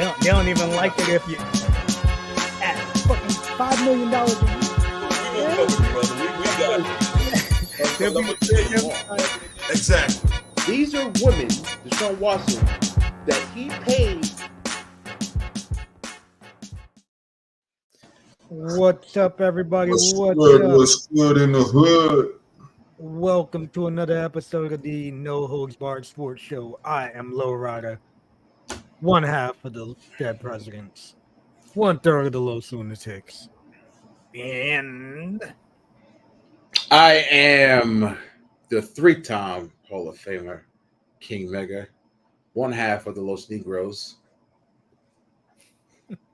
They don't even like it if you at fucking $5 million a year. Exactly. These are women, Deshaun Watson, that he paid. What's up, everybody? What's What's good? up? What's good in the hood? Welcome to another episode of the No Holds Barred Sports Show. I am Low Rider, one half of the Dead Presidents, 1/3 of the Los Lunatics, and I am the three-time Hall of Famer, King Mega, one half of the Los Negros.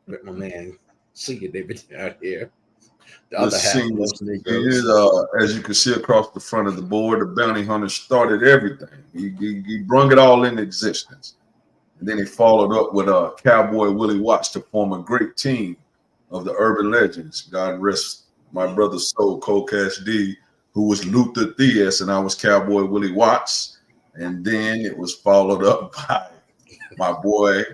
With my man, see you, David, out here. The other half of Los Negros. As you can see across the front of the board, the bounty hunter started everything. He brung it all into existence. And then he followed up with Cowboy Willie Watts to form a great team of the urban legends. God rest my brother's soul, Cold Cash D, who was Luther Theus, and I was Cowboy Willie Watts. And then it was followed up by my boy,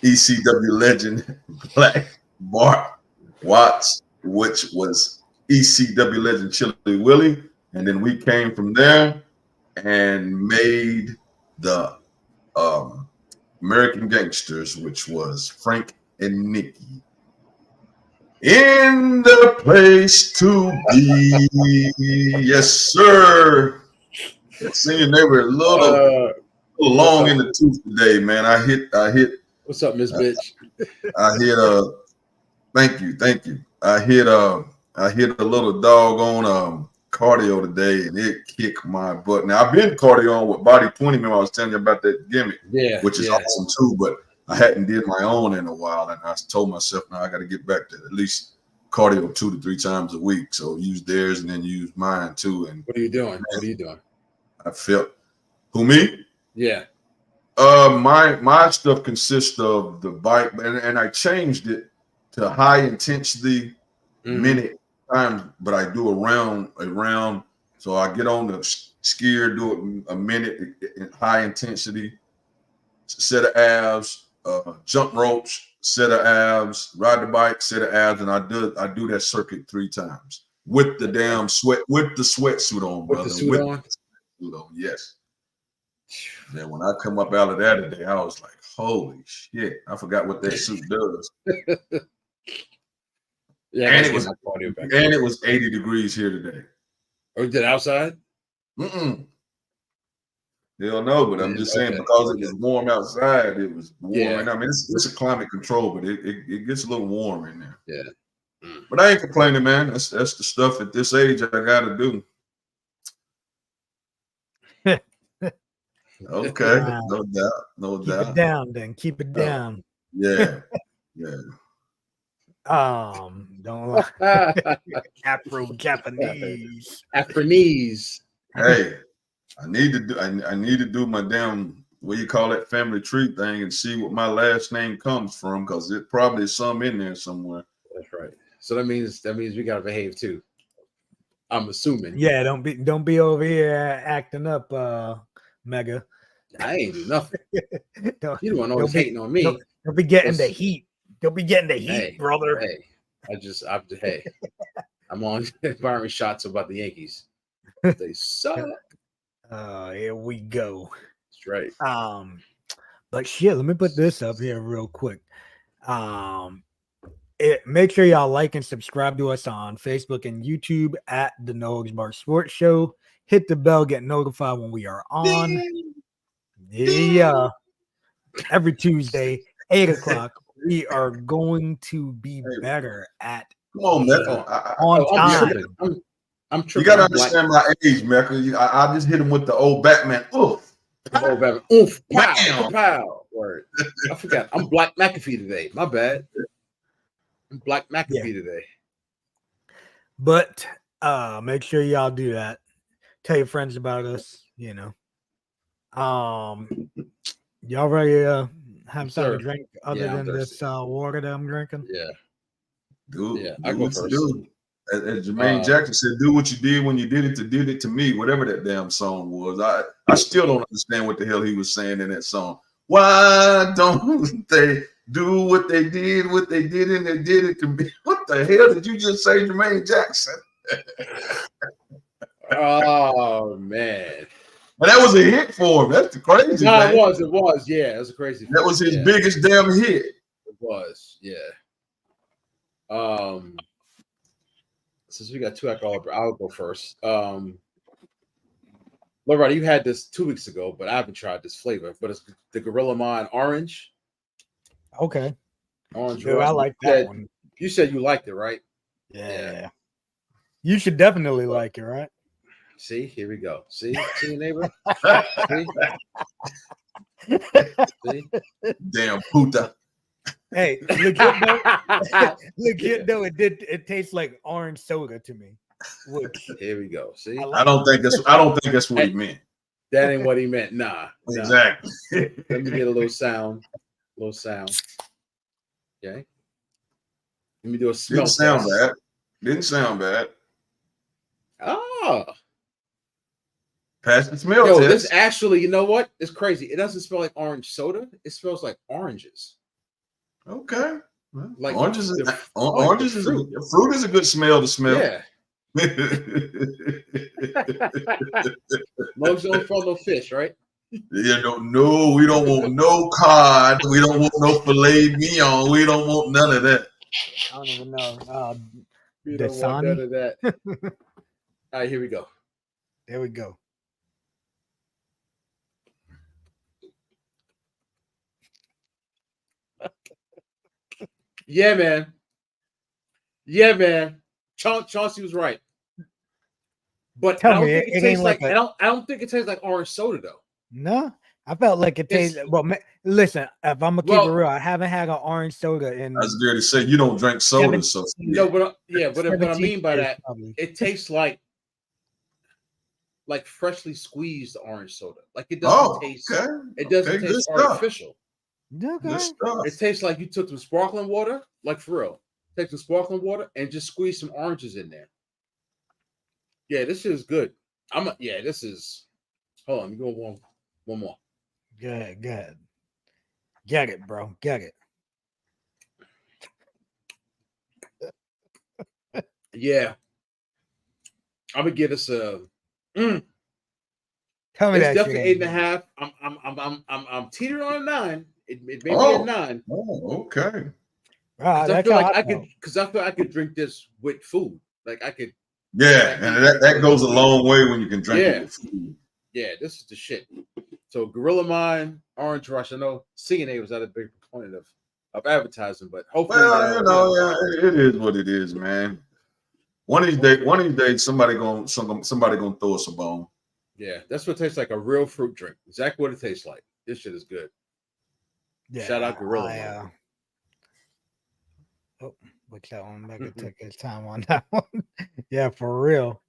ECW legend, Black Bart Watts, which was ECW legend Chili Willie. And then we came from there and made the American Gangsters, which was Frank and Nikki. In the place to be. Yes, sir. Seeing they were a little long in the tooth today, man. I hit. What's up, Miss Bitch? I hit thank you. I hit a little doggone cardio today, and it kicked my butt. Now I've been cardio on with Body 20. Remember I was telling you about that gimmick, which is awesome too. But I hadn't did my own in a while, and I told myself now I got to get back to at least cardio 2 to 3 times a week. So use theirs and then use mine too. And what are you doing? What are you doing? I felt me? Yeah. My stuff consists of the bike, and I changed it to high intensity minute times, but I do a round. So I get on the skier, do it a minute in high intensity, set of abs, jump ropes, set of abs, ride the bike, set of abs, and I do that circuit 3 times with the damn sweatsuit on, brother. With the suit on? Yes. Then when I come up out of that today, I was like, holy shit, I forgot what that suit does. Yeah, and it was 80 degrees here today. Oh, you did outside? Hell no, but I'm just saying because it was warm outside, it was warm. Yeah. And I mean, it's a climate control, but it gets a little warm in there. Yeah. But I ain't complaining, man. That's the stuff at this age I got to do. Okay, no doubt. Keep it down, then. Keep it down. Yeah. Don't lie. Afro-Japanese. Hey, I need to do my damn, what you call that, family tree thing and see what my last name comes from, because it probably is some in there somewhere. That's right. So that means we gotta behave too. I'm assuming. Yeah, don't be over here acting up, Mega. I ain't do nothing. You the one always hating on me. Don't be getting the heat. Don't be getting the heat, hey, brother. Hey, I'm on firing shots about the Yankees. They suck. Here we go. That's right. But shit, let me put this up here real quick. Make sure y'all like and subscribe to us on Facebook and YouTube at the No Holds Barred Sports Show. Hit the bell, get notified when we are on. Yeah. Every Tuesday, 8 o'clock, we are going to be better at come on, man. time. I'm tripping. You gotta understand my age, Mecca. I just hit him with the old Batman. Oof. Old Batman. Oof. Pow. Pow. Word. I forgot. I'm Black McAfee today. My bad. I'm Black McAfee today. But make sure y'all do that. Tell your friends about us, you know. Y'all ready to have something to drink other than this water that I'm drinking? Yeah. Dude, yeah, I go first. Dude. As Jermaine Jackson said, do what you did when you did it to me, whatever that damn song was. I still don't understand what the hell he was saying in that song. Why don't they do what they did, and they did it to me? What the hell did you just say, Jermaine Jackson? Oh man. But that was a hit for him. That's the crazy thing. It was. Yeah, it was a crazy. That was his biggest damn hit. It was, yeah. Since we got two alcohol, I'll go first. Loretta, you had this 2 weeks ago, but I haven't tried this flavor. But it's the Gorilla Mind Orange. Okay. Orange. Dude, I like that one. You said you liked it, right? Yeah. You should definitely like it, right? See, here we go. See, neighbor. See? Damn puta. Hey, legit though, it tastes like orange soda to me. Which, here we go. See, I don't think that's what he meant. That ain't what he meant. Nah. Exactly. Let me get a little sound. Okay. Let me do a smell. Didn't sound bad. Oh. Pass the smell Yo, test. this actually, you know what? It's crazy. It doesn't smell like orange soda. It smells like oranges. Okay. Well, Like oranges oranges is fruit is a good smell to smell. Yeah. Most don't throw no fish, right? Yeah, no, we don't want no cod. We don't want no filet mignon. We don't want none of that. I don't even know. We don't want none of that. All right, here we go. There we go. Yeah, man. Chauncey was right. But I don't think it tastes like I don't think it tastes like orange soda though. No, I felt like it tastes. Well, listen, if I'm gonna keep it real, I haven't had an orange soda in. I was going to say you don't drink soda, so no, but what I mean by that, it tastes like freshly squeezed orange soda. Like it doesn't taste. Okay. It doesn't taste artificial. Okay. It tastes like you took some sparkling water, like for real. Take some sparkling water and just squeeze some oranges in there. Yeah, this is good. This is. Hold on, you go one more. Good. Get it, bro. Get it. Yeah, I'm gonna give this a. Tell me it's that definitely 8.5. I'm teetering on a 9. It may be a 9. Oh, okay. I feel like I could drink this with food. Like I could. Yeah, and that goes a long way when you can drink it with food. Yeah, this is the shit. So Gorilla Mind, Orange Rush. I know CNA was not a big proponent of advertising, but hopefully, it is what it is, man. One of these days, somebody gonna throw us a bone. Yeah, that's what it tastes like, a real fruit drink. Exactly what it tastes like. This shit is good. Yeah, shout out Gorilla Mind. What's that one? Mega took his time on that one. Yeah, for real.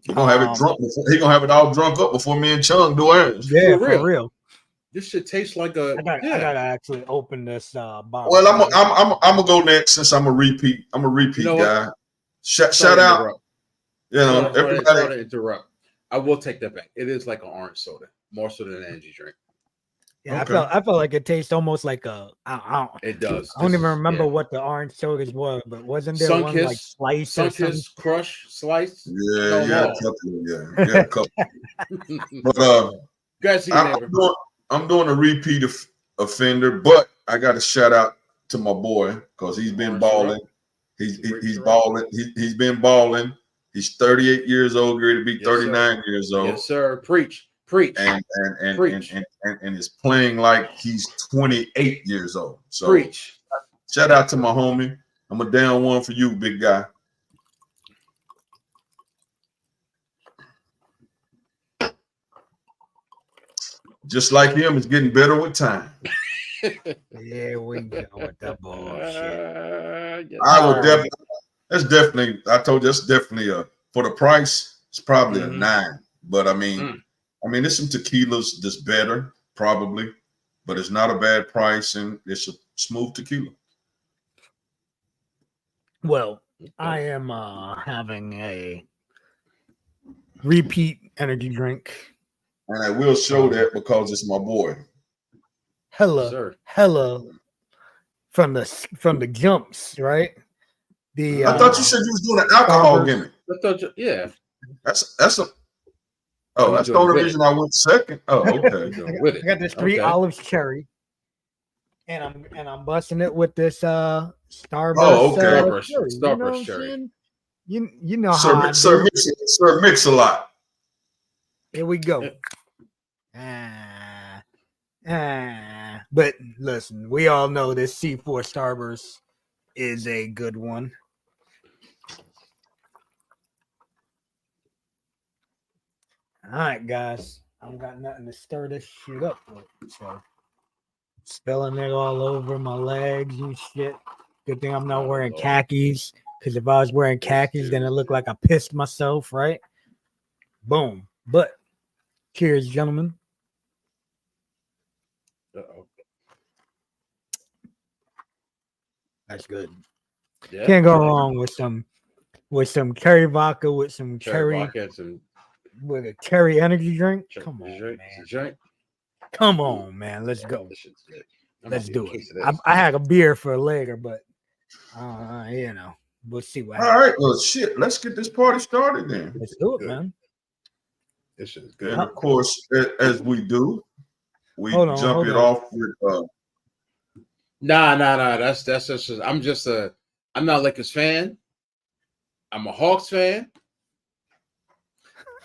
He's gonna have it drunk. He's gonna have it all drunk up before me and Chung do ours. Yeah, for real. This shit tastes like a. I gotta actually open this bottle. Well, I'm gonna go next since I'm a repeat. I'm a repeat guy. Shout out. Everybody. Sorry to interrupt. I will take that back. It is like an orange soda, more so than an energy drink. Yeah, okay. I felt like it tastes almost like it does. I don't even remember what the orange sodas were, but wasn't there one like slice or something? Crush slice? Yeah, a couple. But guys, I'm doing a repeat offender, but I got to shout out to my boy because he's been balling. He's balling. He's been balling. He's 38 years old, ready to be 39 years old. Yes, sir. Preach. And is playing like he's 28 years old. So preach. Shout out to my homie. I'm a down one for you, big guy. Just like him, it's getting better with time. Yeah, we go with that bullshit. I would definitely. That's definitely. I told you that's definitely for the price. It's probably a 9. But I mean, there's some tequilas that's better, probably, but it's not a bad price and it's a smooth tequila. Well, I am having a repeat energy drink. And I will show that because it's my boy. sir. hella from the jumps, right? The I thought you said you was doing an alcohol Starburst. gimmick. I thought yeah. That's a. I Oh, was that's the doing only with reason I went second. Oh, okay. Doing with it. I got this 3 Okay. olives cherry, and I'm busting it with this Starburst. Oh, okay. Starburst, cherry. You know what Starburst I'm cherry. saying? You know how I Sir, do. Sir Mix a Lot. Here we go. But listen, we all know this C4 Starburst is a good one. All right, guys. I've got nothing to stir this shit up with. So spilling it all over my legs and shit. Good thing I'm not wearing khakis. Because if I was wearing khakis, then it looked like I pissed myself, right? Boom. But cheers, gentlemen. Uh-oh. That's good. Yeah. Can't go wrong with some cherry vodka with some Cherry cherry vodka and some with a cherry energy drink. Come on, drink. man. Drink. Come on, man. Let's go. This shit's good. Let's do it. Case of this. I had a beer for later, but we'll see what All happens. right, well, shit. Let's get this party started then. Let's do it, Good. man. This shit is good. And of course, as we do, we Hold on, jump hold it on. off with. Nah. That's just. I'm not a Lakers fan. I'm a Hawks fan.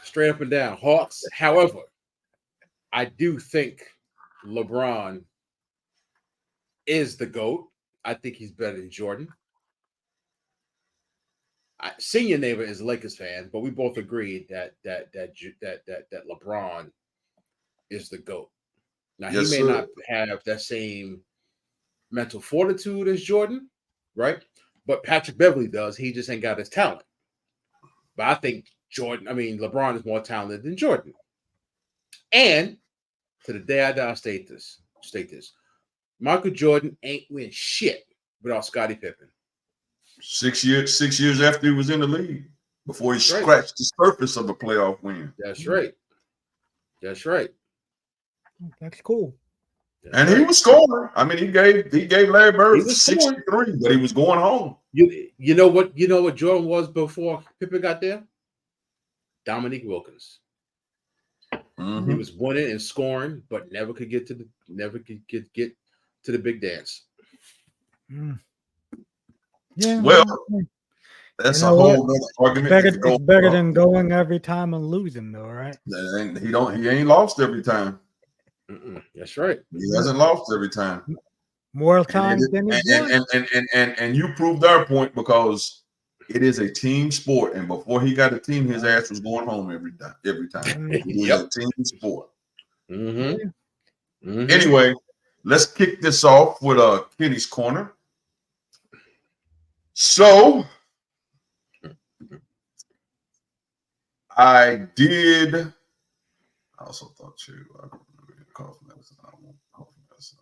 Straight up and down, Hawks. However, I do think LeBron is the GOAT. I think he's better than Jordan. Senior neighbor is a Lakers fan, but we both agreed that LeBron is the GOAT. Now Yes, he may sir. not have that same mental fortitude as Jordan, right? But Patrick Beverly does. He just ain't got his talent. But I think LeBron is more talented than Jordan. And to the day I die, I'll state this. Michael Jordan ain't win shit without Scottie Pippen. 6 years after he was in the league, before he scratched the surface of a playoff win. That's right. That's cool. And he was scoring. I mean, he gave Larry Bird 63, but he was going home. You know what Jordan was before Pippen got there? Dominique Wilkins. Mm-hmm. He was winning and scoring, but never could get to the big dance. Mm. Yeah. Well, that's a whole other argument. It's better than going every time and losing, though, right? And he ain't lost every time. That's right. He hasn't lost every time. More times than he won. And you proved our point, because it is a team sport, and before he got a team, his ass was going home every time. It is a team sport. Mm-hmm. Mm-hmm. Anyway, let's kick this off with Kenny's Corner. So I also thought I don't remember cough medicine. I won't cough medicine.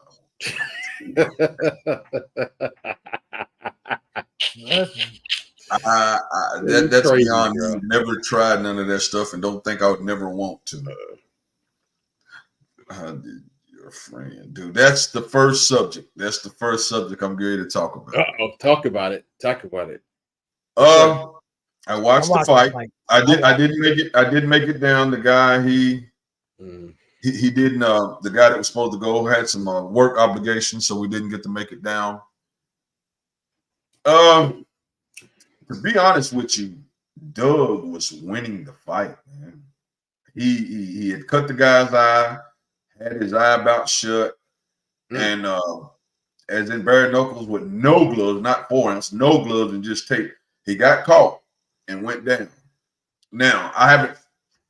That's crazy, beyond me. Never tried none of that stuff, and don't think I would never want to. Your friend, dude. That's the first subject. I'm going to talk about. Talk about it. I watched the fight. I didn't make it down. The guy he didn't. The guy that was supposed to go had some work obligations, so we didn't get to make it down. To be honest with you, Doug was winning the fight, man. He had cut the guy's eye, had his eye about shut, and as in bare knuckles with no gloves, not 4 ounce, no gloves, and just tape. He got caught and went down. Now, I haven't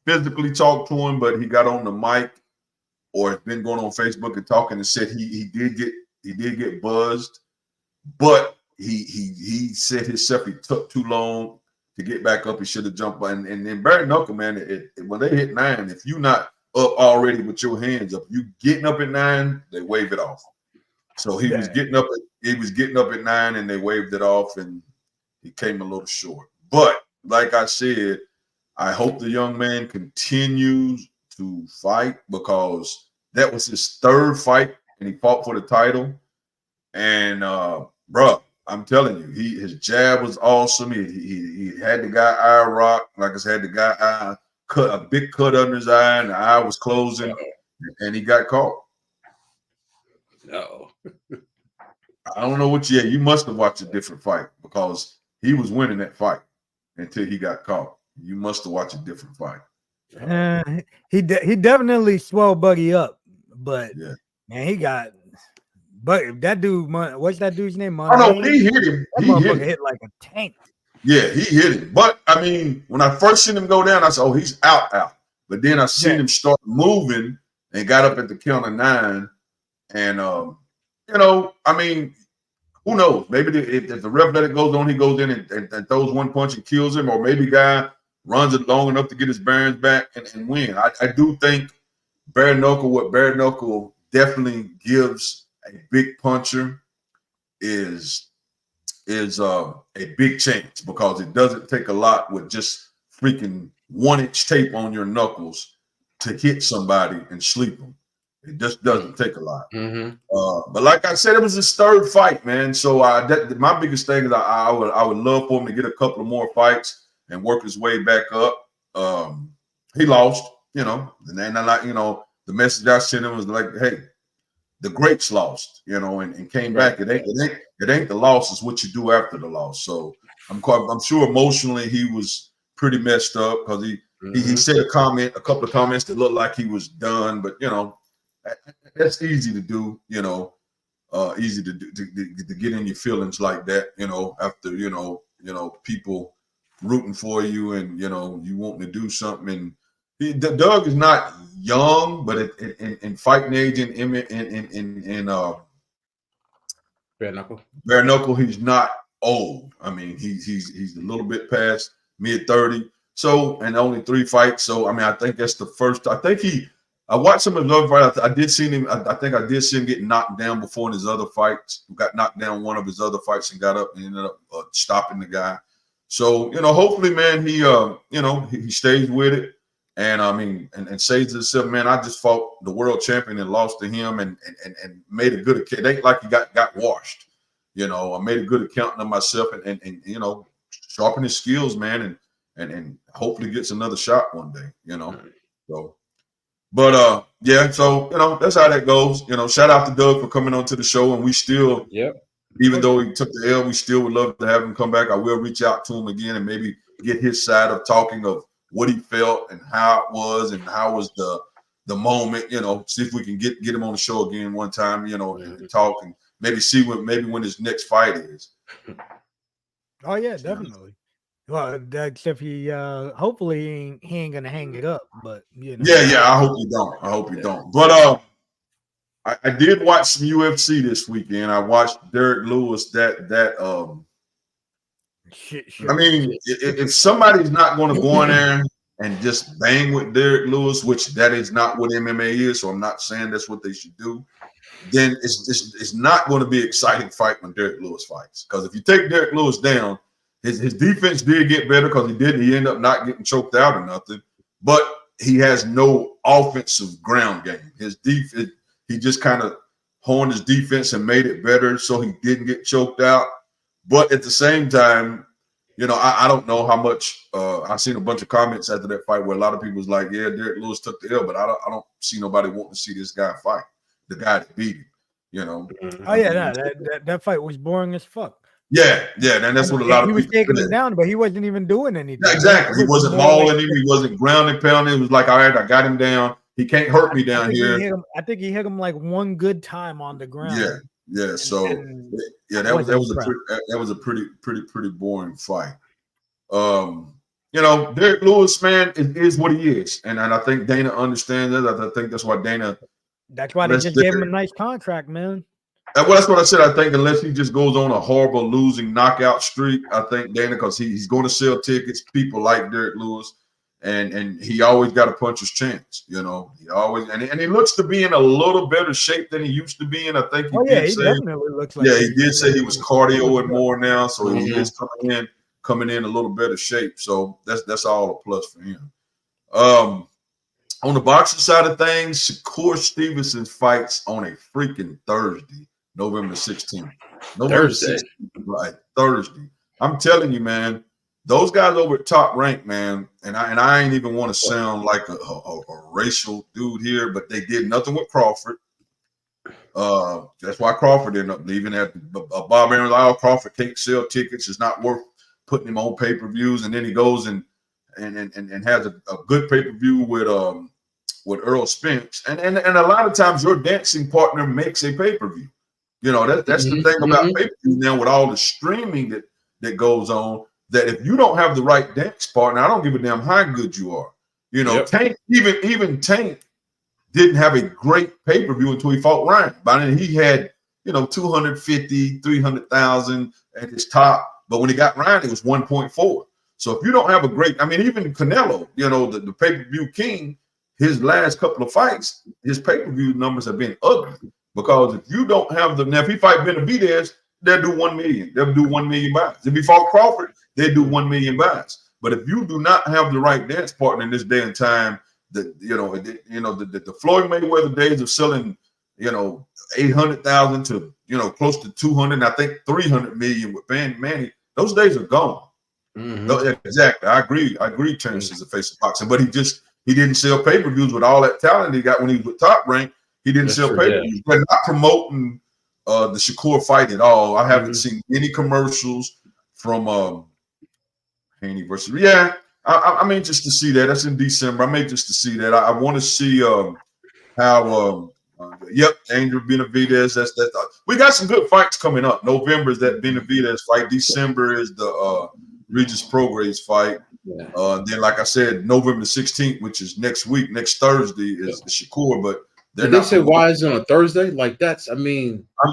physically talked to him, but he got on the mic or has been going on Facebook and talking and said he did get buzzed, but he said himself he took too long to get back up. He should have jumped. And then bare knuckle, man, when they hit 9, if you not up already with your hands up, you getting up at 9, they wave it off. So he was getting up at 9 and they waved it off, and he came a little short. But like I said, I hope the young man continues to fight, because that was his 3rd fight and he fought for the title. And bro, I'm telling you, his jab was awesome. He had the guy eye rock, like I said, the guy eye cut a big cut under his eye, and the eye was closing, and he got caught. No. I don't know what you must have watched a different fight because he was winning that fight until he got caught. You must have watched a different fight. He definitely swelled Buddy up, but yeah, man, he got. But that dude, what's that dude's name? Oh no, he hit him. That motherfucker hit like a tank. Yeah, he hit him. But I mean, when I first seen him go down, I said, "Oh, he's out." But then I seen him start moving and got up at the count of 9. And you know, I mean, who knows? Maybe if the ref let it go on, he goes in and throws one punch and kills him, or maybe guy runs it long enough to get his bearings back and win. I do think bare knuckle definitely gives a big puncher is a big chance because it doesn't take a lot with just freaking 1-inch tape on your knuckles to hit somebody and sleep them. It just doesn't take a lot. But like I said, it was his 3rd fight, man. So my biggest thing is I would love for him to get a couple of more fights and work his way back up. He lost, you know, and then the message I sent him was like, hey, the greats lost, you know, and came back. It ain't the loss, it's what you do after the loss. So I'm sure emotionally he was pretty messed up because he said a couple of comments that looked like he was done, but you know, that's easy to do, you know, easy to do to get in your feelings like that, you know, after you know people rooting for you and you know you wanting to do something. And Doug is not young, but in fighting age in bare knuckle, he's not old. I mean, he's a little bit past mid-30. So, and only 3 fights. So, I mean, I think that's the first. I watched some of his other fights. I did see him. I think I did see him get knocked down before in his other fights. Got knocked down one of his other fights and got up and ended up stopping the guy. So, you know, hopefully, man, he stays with it. And I mean, and says to himself, man, I just fought the world champion and lost to him and made a good account. It ain't like he got washed. You know, I made a good account of myself and you know, sharpen his skills, man, and hopefully gets another shot one day, you know. So, but yeah, so you know, that's how that goes. You know, shout out to Doug for coming on to the show, and we still, even though he took the L, we still would love to have him come back. I will reach out to him again and maybe get his side of talking of what he felt and how it was and how was the moment, you know, see if we can get him on the show again one time, you know, and talk and maybe see when his next fight is. Oh yeah, definitely. Well, except he hopefully he ain't gonna hang it up, but you know. Yeah, I hope you don't. But I did watch some UFC this weekend. I watched Derek Lewis I mean, if somebody's not going to go in there and just bang with Derek Lewis, which that is not what MMA is, so I'm not saying that's what they should do, then it's not going to be an exciting fight when Derek Lewis fights. Because if you take Derek Lewis down, his defense did get better because he ended up not getting choked out or nothing, but he has no offensive ground game. His defense, he just kind of honed his defense and made it better so he didn't get choked out. But at the same time, you know, I don't know how much I've seen a bunch of comments after that fight where a lot of people was like, yeah, Derek Lewis took the L, but I don't see nobody wanting to see this guy fight, the guy that beat him, you know. Oh yeah, that fight was boring as fuck. Yeah, and that's what a lot of people. He was taking him down, but he wasn't even doing anything. Yeah, exactly. He wasn't mauling him. He wasn't grounding, pounding. It was like, all right, I got him down. He can't hurt me down here. I think he hit him like one good time on the ground. Yeah. So that was a pretty boring fight. You know, Derek Lewis, man, is what he is, and I think Dana understands that. I think that's why Dana. That's why they just gave him a nice contract, man. Well, that's what I said. I think unless he just goes on a horrible losing knockout streak, I think Dana, because he's going to sell tickets. People like Derek Lewis, and he always got a puncher's chance. You know, he always and he looks to be in a little better shape than he used to be in. I think he definitely looks like. Yeah, he did say he was cardioing more now, so he is coming in a little better shape. So that's all a plus for him. On the boxing side of things, Shakur Stevenson fights on a freaking Thursday, November 16th. November Thursday. 16th, right? Thursday. I'm telling you, man, those guys over at Top Rank, man, and I ain't even want to sound like a racial dude here, but they did nothing with Crawford. That's why Crawford ended up leaving. At Bob Aaron's like, oh, Crawford can't sell tickets. It's not worth putting him on pay-per-views. And then he goes and has a good pay-per-view with Earl Spence. And a lot of times your dancing partner makes a pay-per-view. You know, that's the thing about pay-per-view now with all the streaming that goes on, that if you don't have the right dance partner, I don't give a damn how good you are. You know, Tank, even Tank didn't have a great pay-per-view until he fought Ryan. By then he had, 250, 300,000 at his top. But when he got Ryan, it was 1.4. So if you don't have a great, even Canelo, the pay-per-view king, his last couple of fights, his pay-per-view numbers have been ugly. Because if you don't have now if he fight Benavidez, they'll do 1 million. They'll do 1 million buys. If he fought Crawford, they'll do 1 million buys. But if you do not have the right dance partner in this day and time, the Floyd Mayweather days of selling, 800,000 to close to 200, I think 300 million with Manny, those days are gone. Exactly, I agree. Terrence is the face of boxing, but he didn't sell pay-per-views with all that talent he got when he was with Top Rank. He didn't sell pay-per-views. They're not promoting the Shakur fight at all. I haven't seen any commercials from Haney versus. Yeah, I mean, just to see that. That's in December. I may just to see that. I want to see how. Andrew Benavidez. That's we got some good fights coming up. November is that Benavidez fight. December is the Regis Prograis fight. Yeah. Then, like I said, November 16th, which is next week, next Thursday, is the Shakur. But they say why is it on a Thursday? Like I'm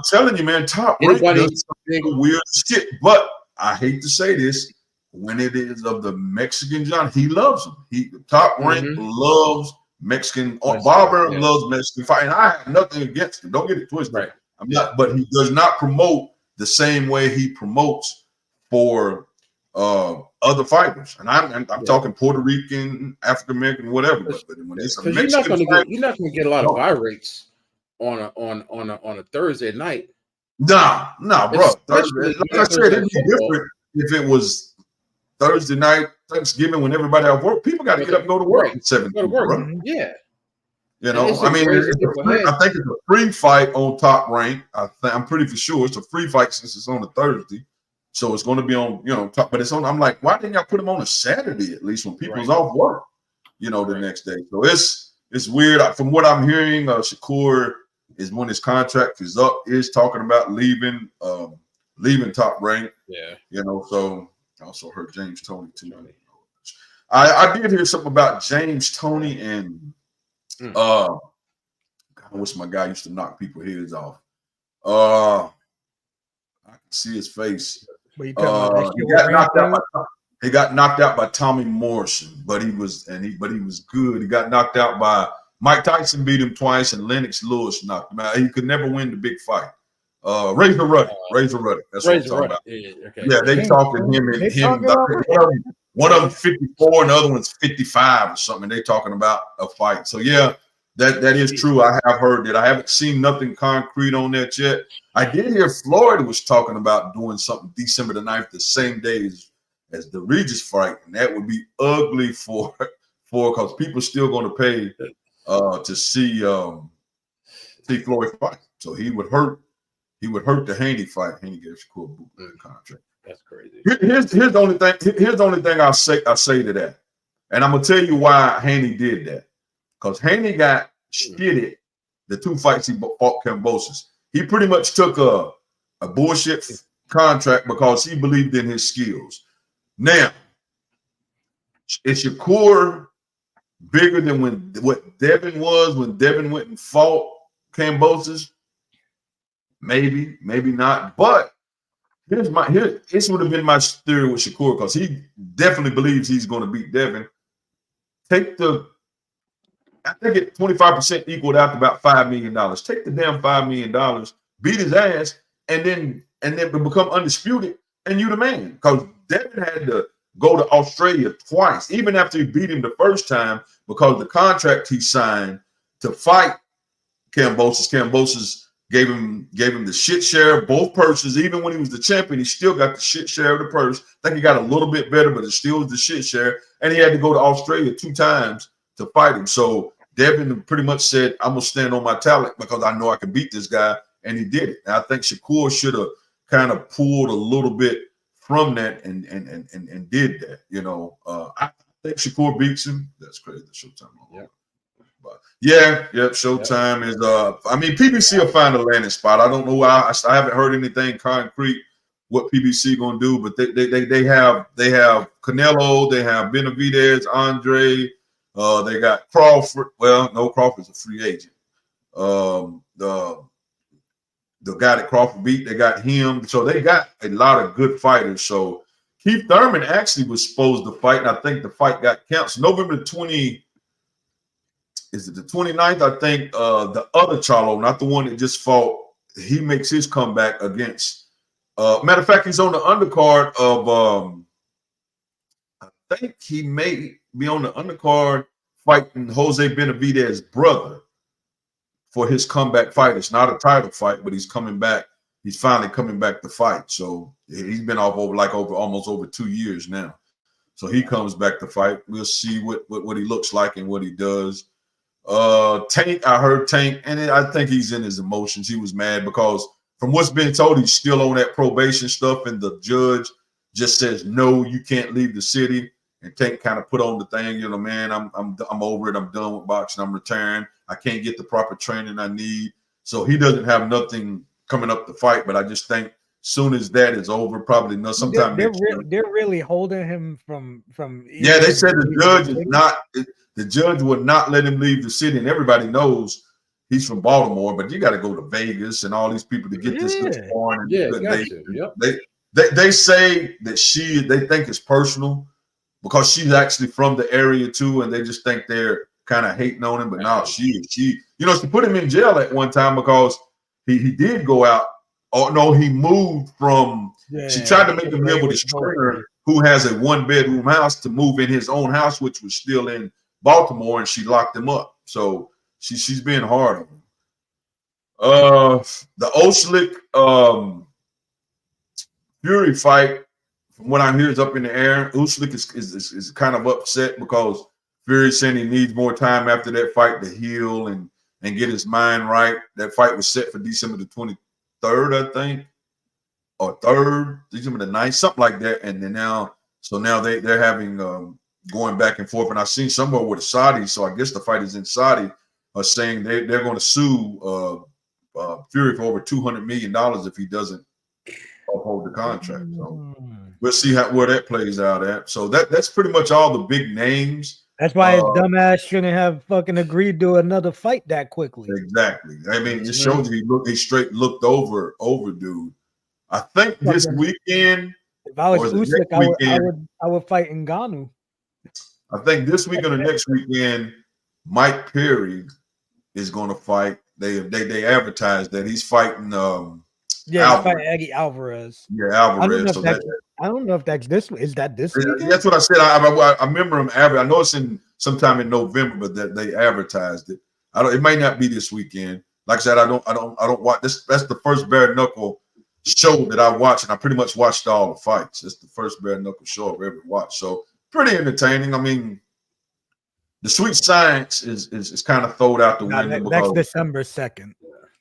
telling you, man. Top Rank does some weird shit. But I hate to say this, when it is of the Mexican John, he loves them. Top Rank loves Mexican. Bob Aaron loves Mexican fight, and I have nothing against him. Don't get it twisted. Right. I'm not, but he does not promote the same way he promotes for other fighters. And I'm talking Puerto Rican, African American, whatever. But when it's a Mexican you're not going to get a lot of buy rates on a Thursday night. Nah, bro. Thursday, like I said, it'd be different if it was Thursday night, Thanksgiving, when everybody at work. People got to get up and go to work at 7. Go to work. Yeah. I think it's a free fight on Top Rank. I'm pretty for sure it's a free fight since it's on a Thursday. So it's going to be on, top, but it's on. I'm like, why didn't y'all put them on a Saturday at least when people's off work, the next day? So it's weird. From what I'm hearing, Shakur is when his contract is up, is talking about leaving Top Rank. Yeah. So I also heard James Toney too. I did hear something about James Toney and I wish my guy used to knock people's heads off. I can see his face. He got knocked out by Tommy Morrison, but he was good. He got knocked out by Mike Tyson, beat him twice, and Lennox Lewis knocked him out. He could never win the big fight. Razor Ruddock. That's what I'm talking about. Yeah, they talking him. One of them 54 and the other one's 55 or something. They talking about a fight. So yeah, that is true. I have heard that. I haven't seen nothing concrete on that yet. I did hear Florida was talking about doing something December the 9th, the same day as the Regis fight, and that would be ugly for because people still going to pay to see Floyd fight. So he would hurt the Haney fight. Haney gets a cool bootleg contract. That's crazy. Here's the only thing. Here's the only thing I say to that, and I'm gonna tell you why Haney did that. Because Haney got shitted the 2 fights he fought Kambosos. He pretty much took a bullshit contract because he believed in his skills. Now, is Shakur bigger than what Devin was when Devin went and fought Kambosos? Maybe not. But this would have been my theory with Shakur because he definitely believes he's going to beat Devin. I think it 25% equaled out to about $5 million. Take the damn $5 million, beat his ass, and then become undisputed, and you the man. Because Devin had go to Australia twice, even after he beat him the first time, because the contract he signed to fight Kambosos gave him the shit share of both purses. Even when he was the champion, he still got the shit share of the purse. I think he got a little bit better, but it still was the shit share. And he had to go to Australia 2 times to fight him. So Devin pretty much said, I'm gonna stand on my talent because I know I can beat this guy, and he did it. And I think Shakur should have kind of pulled a little bit from that and did that. You know, I think Shakur beats him. That's crazy. The Showtime. Yeah. But Showtime is I mean, PBC will find a landing spot. I don't know why. I haven't heard anything concrete what PBC gonna do, but they have Canelo, they have Benavidez, Andre, they got Crawford. Well, no, Crawford's a free agent. The guy that Crawford beat, they got him. So they got a lot of good fighters. So Keith Thurman actually was supposed to fight, and I think the fight got canceled. November 20. Is it the 29th? I think the other Charlo, not the one that just fought, he makes his comeback against. Matter of fact, he's on the undercard of. I think he may be on the undercard fighting Jose Benavidez's brother for his comeback fight. It's not a title fight, but he's coming back. He's finally coming back to fight. So he's been off almost over 2 years now. So he comes back to fight. We'll see what he looks like and what he does. Tank, I heard Tank, and I think he's in his emotions. He was mad because from what's been told, he's still on that probation stuff, and the judge just says, no, you can't leave the city. And Tank kind of put on the thing, you know, man, I'm over it. I'm done with boxing. I'm retiring. I can't get the proper training I need. So he doesn't have nothing coming up to fight, but I just think soon as that is over, probably not sometime they're really holding him from yeah, they said the judge would not let him leave the city, and everybody knows he's from Baltimore, but you got to go to Vegas and all these people to get this born. They say that they think it's personal because she's actually from the area too, and they just think they're kind of hating on him. But now she put him in jail at one time because he did go out. Oh no, he moved from. She tried to make him live with his trainer, who has a 1-bedroom house, to move in his own house, which was still in Baltimore, and she locked him up. So she's being hard on him. The Oslick Fury fight, from what I hear, is up in the air. Oslick is kind of upset because Fury saying he needs more time after that fight to heal and get his mind right. That fight was set for December the 23rd, I think, or 3rd, December the 9th, something like that. And then now they're having going back and forth. And I've seen somewhere with the Saudis, so I guess the fight is in Saudi, are saying they're going to sue Fury for over $200 million if he doesn't uphold the contract. So we'll see where that plays out at. So that's pretty much all the big names. That's why his dumbass shouldn't have fucking agreed to another fight that quickly. Exactly. I mean, it shows he straight looked over dude. I think this weekend. If I was Usyk, I would fight Ngannou. I think this week or the next weekend, Mike Perry is going to fight. They advertised that he's fighting. He's fighting Eddie Alvarez. Yeah, Alvarez. I don't know if that's this. Is that this weekend? That's what I said. I remember him. I know it's in sometime in November, but they advertised it. It may not be this weekend. Like I said, I don't watch this. That's the first bare knuckle show that I watched, and I pretty much watched all the fights. It's the first bare knuckle show I've ever watched. So pretty entertaining. I mean, the Sweet Science is kind of thrown out the window. That's December 2nd.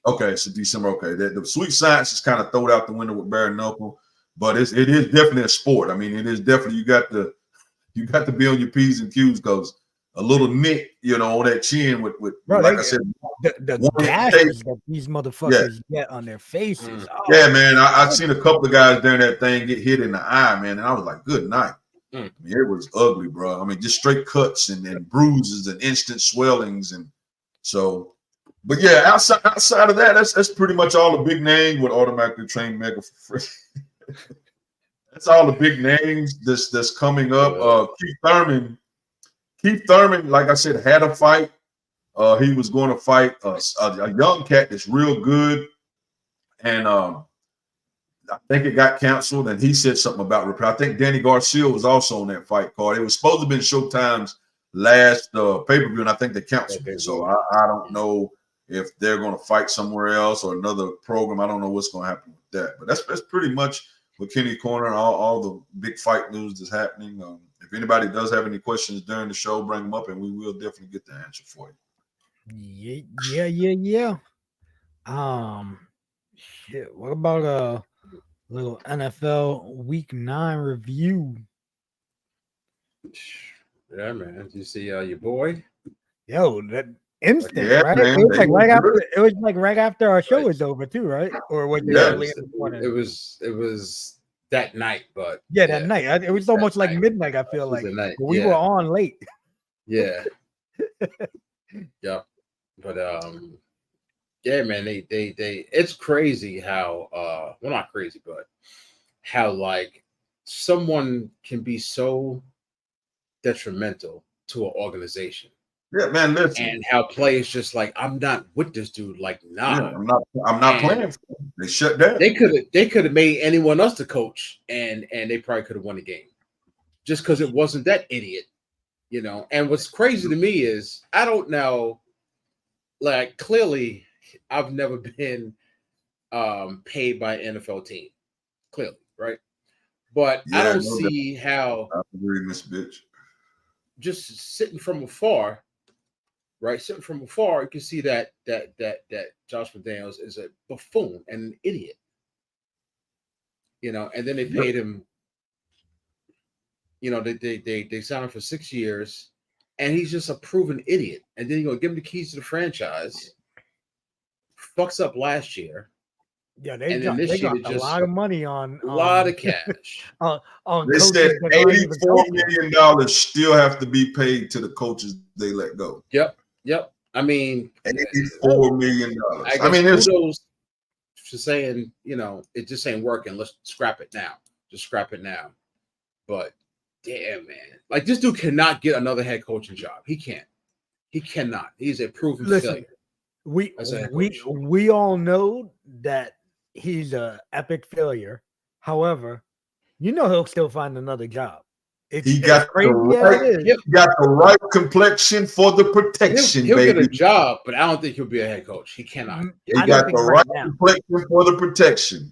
Okay, so December. Okay, the Sweet Science is kind of thrown out the window with bare knuckle, but it is definitely a sport. I mean, it is definitely you got to be on your P's and Q's because a little nick, on that chin with I said, the gashes that these motherfuckers get on their faces. Oh. Yeah, man, I've seen a couple of guys during that thing get hit in the eye, man, and I was like, good night. I mean, it was ugly, bro. I mean, just straight cuts and bruises and instant swellings, and so. But yeah, outside of that, that's pretty much all the big names would automatically train Mega for free. That's all the big names that's coming up. Keith Thurman, like I said, had a fight. He was going to fight a young cat that's real good, and I think it got canceled, and he said something about repair. I think Danny Garcia was also on that fight card. It was supposed to have been Showtime's last pay-per-view, and I think they canceled it. So I don't know if they're going to fight somewhere else or another program. I don't know what's going to happen with that. But that's pretty much with Kenny Corner and all the big fight news that's happening. If anybody does have any questions during the show, bring them up, and we will definitely get the answer for you. Yeah. Shit. What about a little NFL Week 9 review? Yeah, man. Did you see your boy? Yo, that instant, Yeah, right? man, It was like right after. good. It was like right after our show Right. was over, too, right? Or was it Yeah, early in the morning? It was that night, but that night. It was almost like night. midnight. I feel It was like the night, but we yeah. were on late. Yeah. Yep. But yeah, man, they it's crazy how well, not crazy, but how like someone can be so detrimental to an organization, Yeah, man, listen. and how players just like, I'm not with this dude. Like, nah, Yeah, I'm not playing for them. They shut down. they could have made anyone else the coach, and they probably could have won the game just because it wasn't that idiot, you know. And what's crazy to me is I don't know, like, clearly I've never been paid by an NFL team, clearly, right? But I don't see how I agree, Miss Bitch. just sitting from afar, right? Sitting from afar, you can see that Josh McDaniels is a buffoon and an idiot, you know. And then they paid him, you know, they signed him for 6 years, and he's just a proven idiot. And then you're gonna give him the keys to the franchise. Fucks up last year. Yeah, they got a lot of money on a lot of cash. on they said $84 million still have to be paid to the coaches they let go. Yep. I mean, $84 million. I mean, kudos for saying, you know, it just ain't working. Let's scrap it now. Just scrap it now. But damn, man, like this dude cannot get another head coaching job. He can't. He cannot. He's a proven failure. We all know that he's a epic failure. However, you know he'll still find another job. He got the right complexion for the protection. He'll baby. get a job, but I don't think he'll be a head coach. He cannot. He got the right complexion for the protection.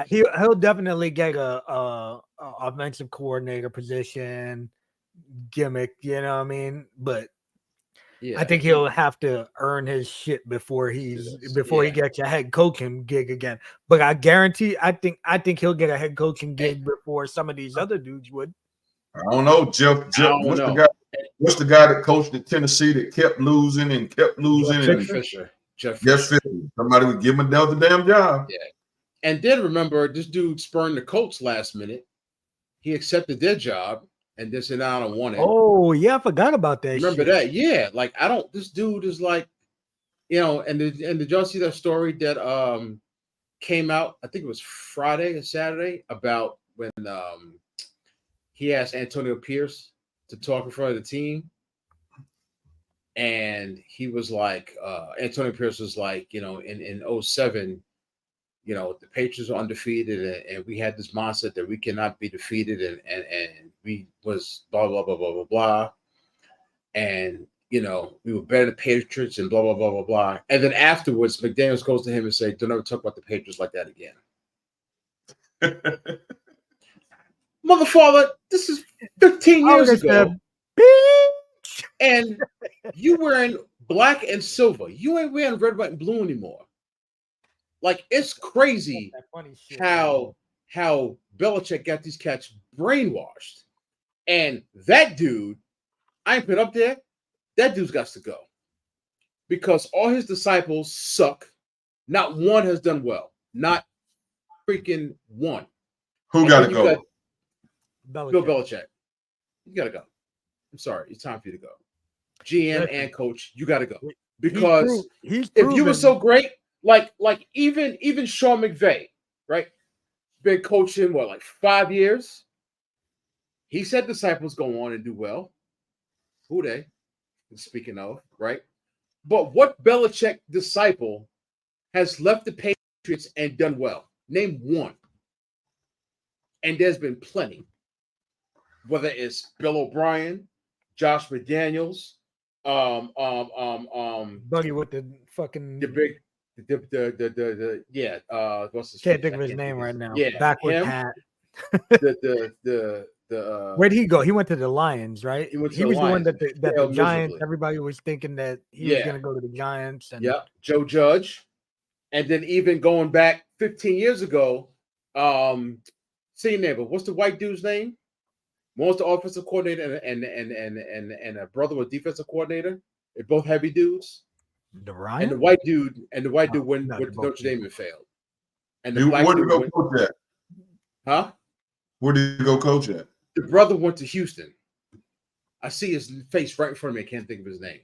He'll definitely get a offensive coordinator position gimmick. You know what I mean? But yeah, I think he'll have to earn his shit before he gets a head coaching gig again. But I guarantee, I think he'll get a head coaching gig before some of these other dudes would. I don't know, Jeff. What's the guy that coached at Tennessee that kept losing? Jeff Fisher. Somebody would give him another damn job. Yeah. And then remember, this dude spurned the Colts last minute. He accepted their job. And this and I don't want it. Oh yeah, I forgot about that. Remember that? Yeah, like I don't. This dude is like, you know. And did y'all see that story that came out? I think it was Friday or Saturday about when he asked Antonio Pierce to talk in front of the team, and he was like, Antonio Pierce was like, you know, in 2007. You know, the Patriots were undefeated, and we had this mindset that we cannot be defeated, and we was blah, blah, blah, blah, blah, blah. And, you know, we were better than Patriots and blah, blah, blah, blah, blah. And then afterwards, McDaniels goes to him and say, don't ever talk about the Patriots like that again. Motherfucker, this is 15 years ago. And you wearing black and silver. You ain't wearing red, white, and blue anymore. Like, it's crazy how Belichick got these cats brainwashed. And that dude, I ain't put up there, that dude's got to go. Because all his disciples suck. Not one has done well. Not freaking one. Who got to go? Bill Belichick. You got to go. I'm sorry. It's time for you to go. GM and coach, you got to go. Because if you were so great, like even Sean McVay, right? Been coaching like 5 years. He said disciples go on and do well. Who they? Speaking of, right? But what Belichick disciple has left the Patriots and done well? Name one. And there's been plenty. Whether it's Bill O'Brien, Josh McDaniels, Buggy with the fucking the big, what's his can't face? think of his name right now. Yeah, Backward him. hat. Where'd he go? He went to the Lions, right? He went to He the was the one Lions. that the Failed Giants. miserably. Everybody was thinking that he was going to go to the Giants. And Joe Judge, and then even going back 15 years ago, see neighbor, what's the white dude's name? One was the offensive coordinator and a brother was defensive coordinator. They're both heavy dudes. Ryan? And the white dude went to Notre Dame and failed. And the black where did dude he go went, coach at? huh? Where did he go coach at? The brother went to Houston. I see his face right in front of me. I can't think of his name.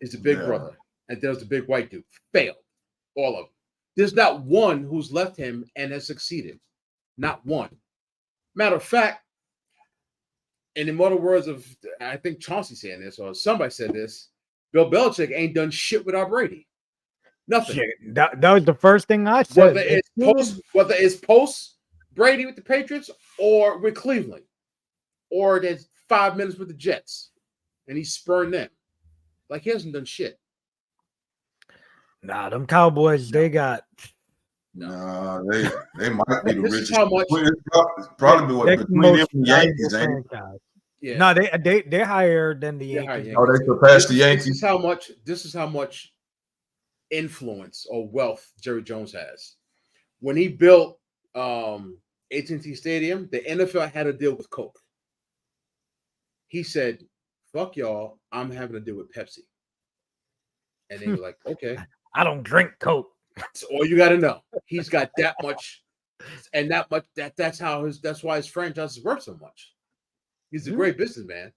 He's the big brother. And there's the big white dude. Failed. All of them. There's not one who's left him and has succeeded. Not one. Matter of fact, in the immortal words of, I think Chauncey saying this, or somebody said this, Bill Belichick ain't done shit without Brady. Nothing. Shit, that was the first thing I said. Whether it's post Brady with the Patriots or with Cleveland, or there's 5 minutes with the Jets, and he's spurned them. Like he hasn't done shit. Nah, them Cowboys, they got. Nah, they might be the This is richest. how much- Probably what between them and the Yankees, ain't it? Yeah. No, they're higher than the They're higher, Yankees. Oh, they surpassed the This Yankees. is how much influence or wealth Jerry Jones has. When he built AT&T Stadium, the NFL had a deal with Coke. He said, "Fuck y'all, I'm having a deal with Pepsi." And they were like, "Okay." I don't drink Coke. That's all you got to know. He's got that much, and that's why his franchise is worth so much. He's a great businessman.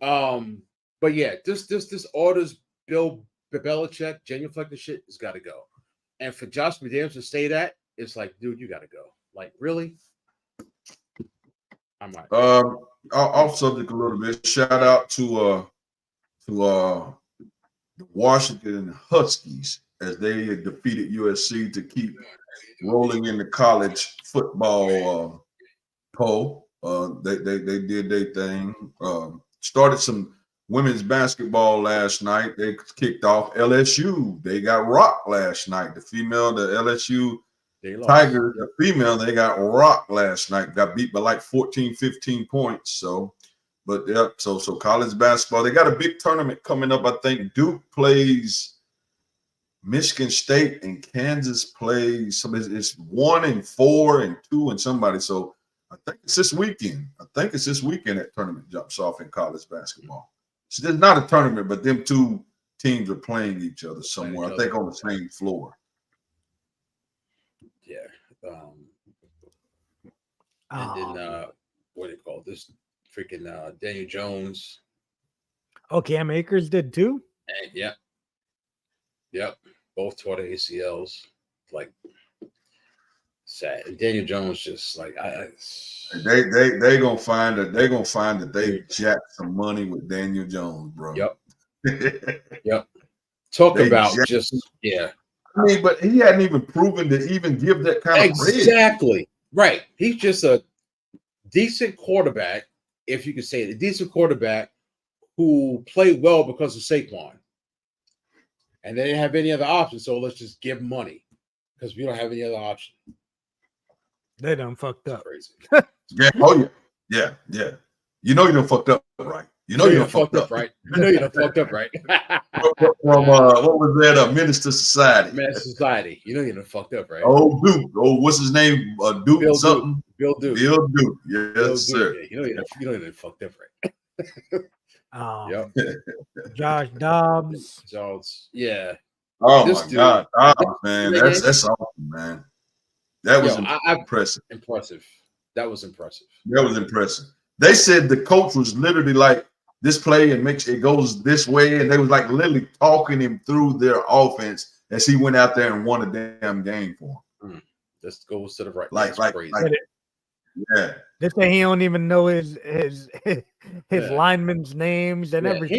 But yeah, this orders Bill Belichick, genuflecting shit has got to go. And for Josh McDaniels to say that, it's like, dude, you got to go. Like, really? I'm right. Off subject a little bit. Shout out to the Washington Huskies as they defeated USC to keep rolling in the college football poll. They did their thing. Started some women's basketball last night. They kicked off LSU. They got rocked last night. The LSU Tigers, the female, they got rocked last night. Got beat by like 14, 15 points. So, but yeah, so college basketball. They got a big tournament coming up. I think Duke plays Michigan State and Kansas plays. So it's 1 and 4 and 2 and somebody. So I think it's this weekend. That tournament jumps off in college basketball. So there's not a tournament, but them two teams are playing each other somewhere. I think on the same floor. Yeah. And then what do you call this? Freaking Daniel Jones. Oh, Cam Akers did too? And yep. Both tore the ACLs. Like sad. And Daniel Jones just like they gonna find that they jacked some money with Daniel Jones, bro. Yep. Talk about just I mean, but he hadn't even proven to even give that kind of exactly right. He's just a decent quarterback, if you could say it, a decent quarterback who played well because of Saquon. And they didn't have any other option, so let's just give money because we don't have any other option. They done fucked up. Crazy. Yeah. Oh yeah. You know you done fucked up, right? You know you done fucked up, right? You know you done fucked up, right? From what was that? Minister Society. Minister Society. You know you done fucked up, right? Oh, Duke. Oh, what's his name? Duke Bill something. Bill Duke. Bill Duke. Yes, Bill sir. Duke. Yeah, you know you done fucked up, right? Yep. Josh Dobbs. Jones. Yeah. Oh This my dude- God, man, that's awesome, man. That was impressive. Impressive. That was impressive. That was impressive. They said the coach was literally like, this play and makes it goes this way, and they was like literally talking him through their offense as he went out there and won a damn game for him. This goes to the right. Like, crazy. Yeah. This thing he don't even know his linemen's names and everything.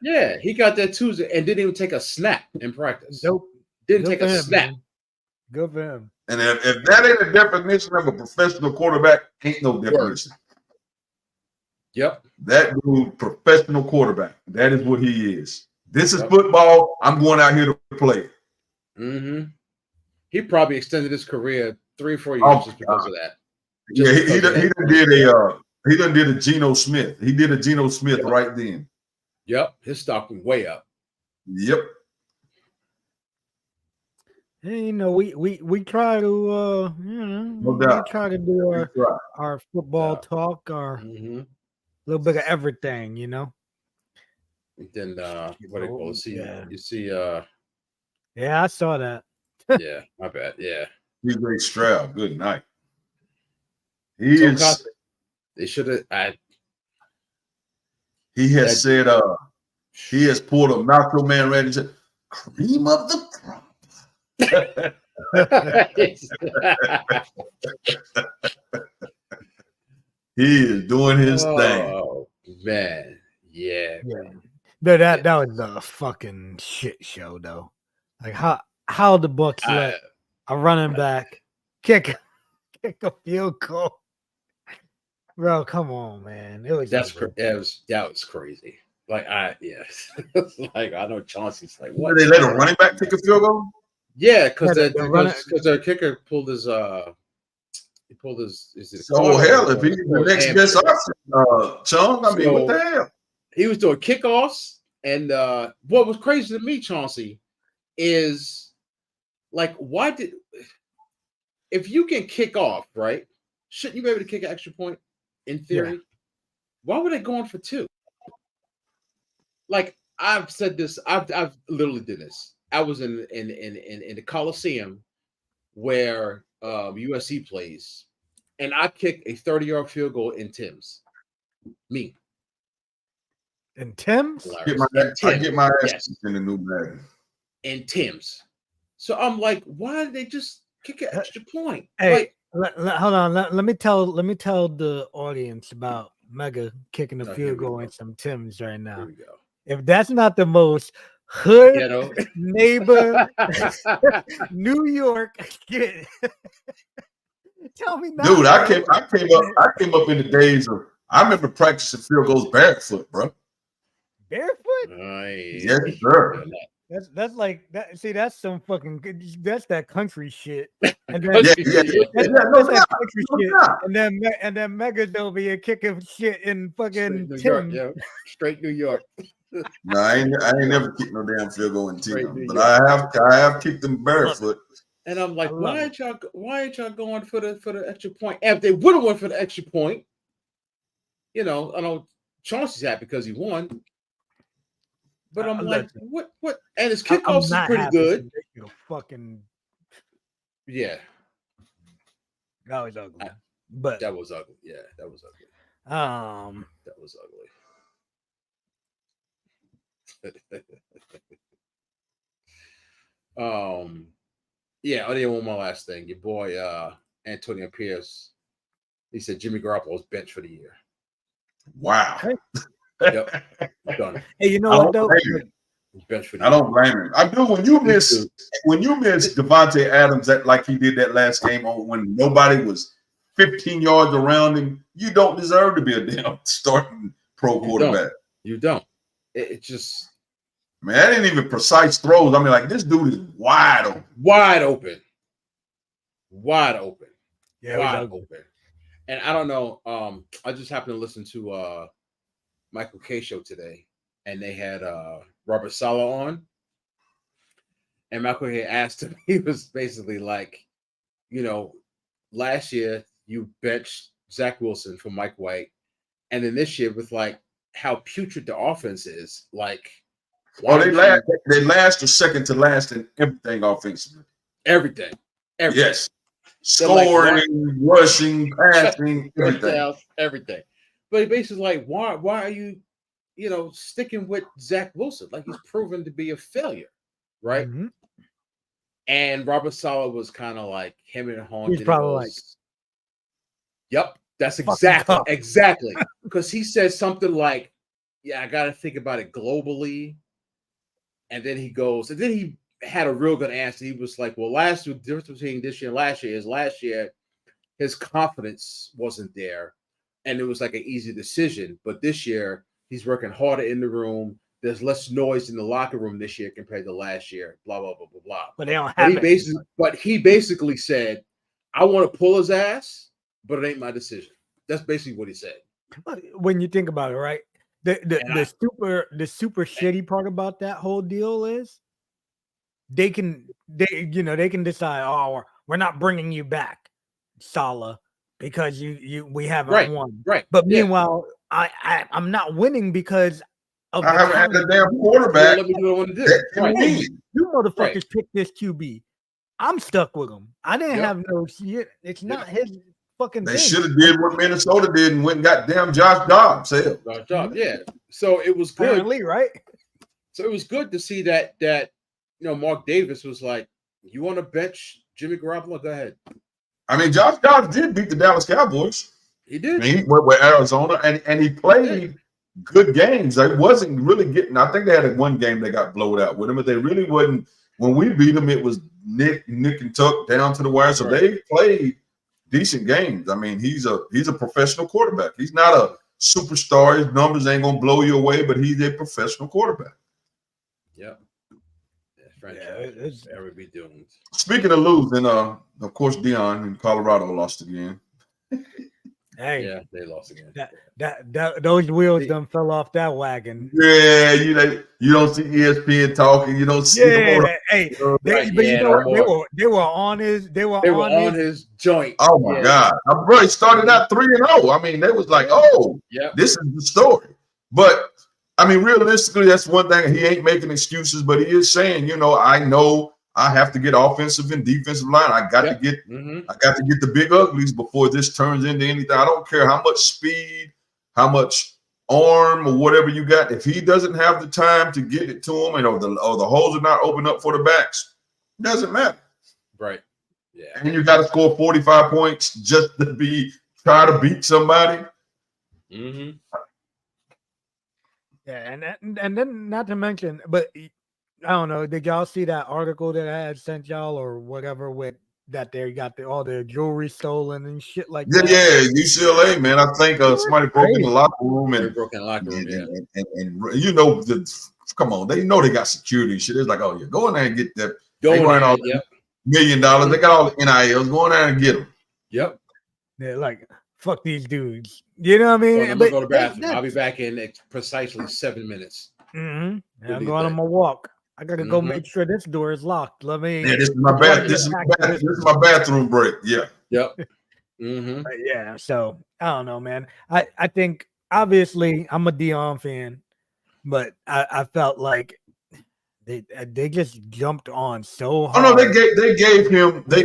Yeah, he got that Tuesday and didn't even take a snap in practice. Nope. Didn't take a snap. Good for him. And if that ain't a definition of a professional quarterback, ain't no definition. Yep. That dude, professional quarterback. That is what he is. This is football. I'm going out here to play. Mm-hmm. He probably extended his career 3 or 4 years just because of that. He done did a Geno Smith. He did a Geno Smith right then. Yep. His stock went way up. Yep. Hey, we try to we try to do our football talk, our little bit of everything, And then what do you call it? You see yeah, I saw that. Yeah, my bad. Yeah. DJ Stroud, good night. They should have he has said he has pulled a Macho Man ready to cream of the crop. He is doing his thing. Oh man, yeah. Man. No, that was a fucking shit show though. Like how the Bucs let a running back kick a field goal. Bro, come on, man. That was crazy. Like like I know Chauncey's like, what? Did they let a running back kick a field goal? Yeah, because their kicker pulled his so hell, if he's the next best option, Chung, I mean, what the hell? He was doing kickoffs, and what was crazy to me, Chauncey, is like, if you can kick off, right? Shouldn't you be able to kick an extra point in theory? Yeah. Why were they going for 2? Like I've said this, I've literally did this. I was in the Coliseum where USC plays, and I kicked a 30-yard field goal in Tim's. Me. In Tim's? I get my ass in the new bag. In Tim's. So I'm like, why did they just kick an extra point? Hey, hold on. Let me tell the audience about Mega kicking a field goal in some Tim's right now. Here we go. If that's not the most hood neighbor New York shit. Tell me not. Dude, I came up in the days of I remember practicing field goals barefoot, bro. Barefoot? Yes, sir. That's like that. See, that's some fucking. That's that country shit. And then that's that country shit. And then Mega's over here kicking shit in fucking Tim. Straight New York. No, I ain't never kicked no damn field goal in Tim, but I have kicked them barefoot. And I'm like, why ain't y'all going for the extra point? If they would have went for the extra point, I know Chauncey's happy because he won. But I'm like, what? And his kickoffs is pretty good. Fucking yeah, that was ugly. But that was ugly. Yeah, that was ugly. That was ugly. Yeah. I didn't want my last thing. Your boy Antonio Pierce. He said Jimmy Garoppolo's bench for the year. Wow. Yep. Done. Hey, you know what though? I don't blame him. I do when you miss Devontae Adams like he did that last game when nobody was 15 yards around him. You don't deserve to be a damn starting pro quarterback. You don't. It just man, that ain't even precise throws. I mean, like this dude is wide open. Wide open. Yeah, wide open. And I don't know. I just happened to listen to Michael K show today, and they had Robert Saleh on, and Michael K asked him. He was basically like, last year you benched Zach Wilson for Mike White, and then this year with like how putrid the offense is, like, they last or second to last in everything offensively. Everything. Yes, scoring, rushing, passing, everything. But he basically like, why are you, sticking with Zach Wilson? Like he's proven to be a failure, right? Mm-hmm. And Robert Saleh was kind of like him and Hong. He's probably yep, that's exactly. Because he said something like, "Yeah, I got to think about it globally." And then he goes, and then he had a real good answer. He was like, "Well, the difference between this year and last year his confidence wasn't there, and it was like an easy decision. But this year he's working harder in the room. There's less noise in the locker room this year compared to last year. Blah blah blah blah blah." But they don't have he basically said, "I want to pull his ass, but it ain't my decision." That's basically what he said. When you think about it, right? The super shitty part about that whole deal is they can decide, oh, we're not bringing you back, Salah, because we haven't won. Right. But meanwhile, I'm not winning because of I haven't had a damn quarterback. Let me do what I want to do. Right. You motherfuckers picked this QB. I'm stuck with him. I didn't have no shit. It's not his fucking They thing. should have did what Minnesota did and went and got damn Josh Dobbs. Yeah. So it was good. Apparently, right? So it was good to see that Mark Davis was like, "You want to bench Jimmy Garoppolo? Go ahead." I mean, Josh Dobbs did beat the Dallas Cowboys. He did. I mean, he went with Arizona and he played good games. They wasn't really getting. I think they had one game they got blowed out with him, but they really wasn't. When we beat them, it was nick and tuck down to the wire. So they played decent games. I mean, he's a professional quarterback. He's not a superstar. His numbers ain't gonna blow you away, but he's a professional quarterback. Yeah. It's ever be doomed. Speaking of losing, of course, Deion in Colorado lost again. Hey, yeah, they lost again. Those wheels done fell off that wagon. Yeah, you don't see ESPN talking. You don't see them. Hey, they were on his. They were on his joint. Oh my God, bro! He started out 3-0. I mean, they was like, this is the story. But I mean, realistically, that's one thing. He ain't making excuses, but he is saying, I know I have to get offensive and defensive line. I got to get the big uglies before this turns into anything. I don't care how much speed, how much arm or whatever you got. If he doesn't have the time to get it to him, or the holes are not open up for the backs, it doesn't matter. Right. Yeah. And you got to score 45 points just to try to beat somebody. Mm-hmm. Yeah, and then not to mention, but I don't know. Did y'all see that article that I had sent y'all or whatever with that they got all their jewelry stolen and shit like that? Yeah, UCLA, man. I think somebody broke in the locker room and come on, they know they got security and shit. It's like, oh yeah, go in there and get that. They wearing all $1 million. They got all the NILs. Go in there and get them. Yep. They're like, fuck these dudes. You know what I mean? I'm gonna go to the bathroom. I'll be back in precisely 7 minutes. Mm-hmm. I'm going on my walk. I gotta go make sure this door is locked. Let me. Yeah, this is my bathroom break. Yeah. Yep. Mm-hmm. Yeah. So I don't know, man. I think obviously I'm a Deion fan, but I felt like they just jumped on so hard. Oh no, they gave him. But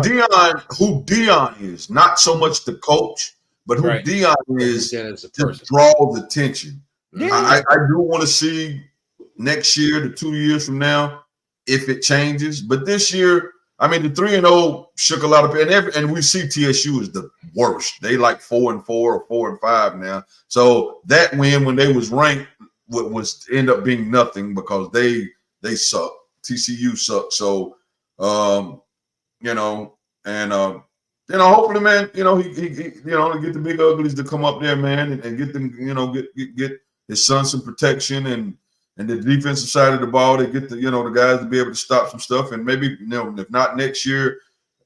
Deion, who Deion is, not so much the coach, but who Deion is, to draw the attention. Yeah. I do want to see next year, to 2 years from now, if it changes. But this year, I mean, the 3-0 shook a lot of and we see TSU is the worst. They like 4-4 or 4-5 now. So that win when they was ranked was end up being nothing because they suck. TCU sucks. So hopefully, man, he get the big uglies to come up there, man, and get them, get his son some protection and the defensive side of the ball, they get the guys to be able to stop some stuff. And maybe, if not next year,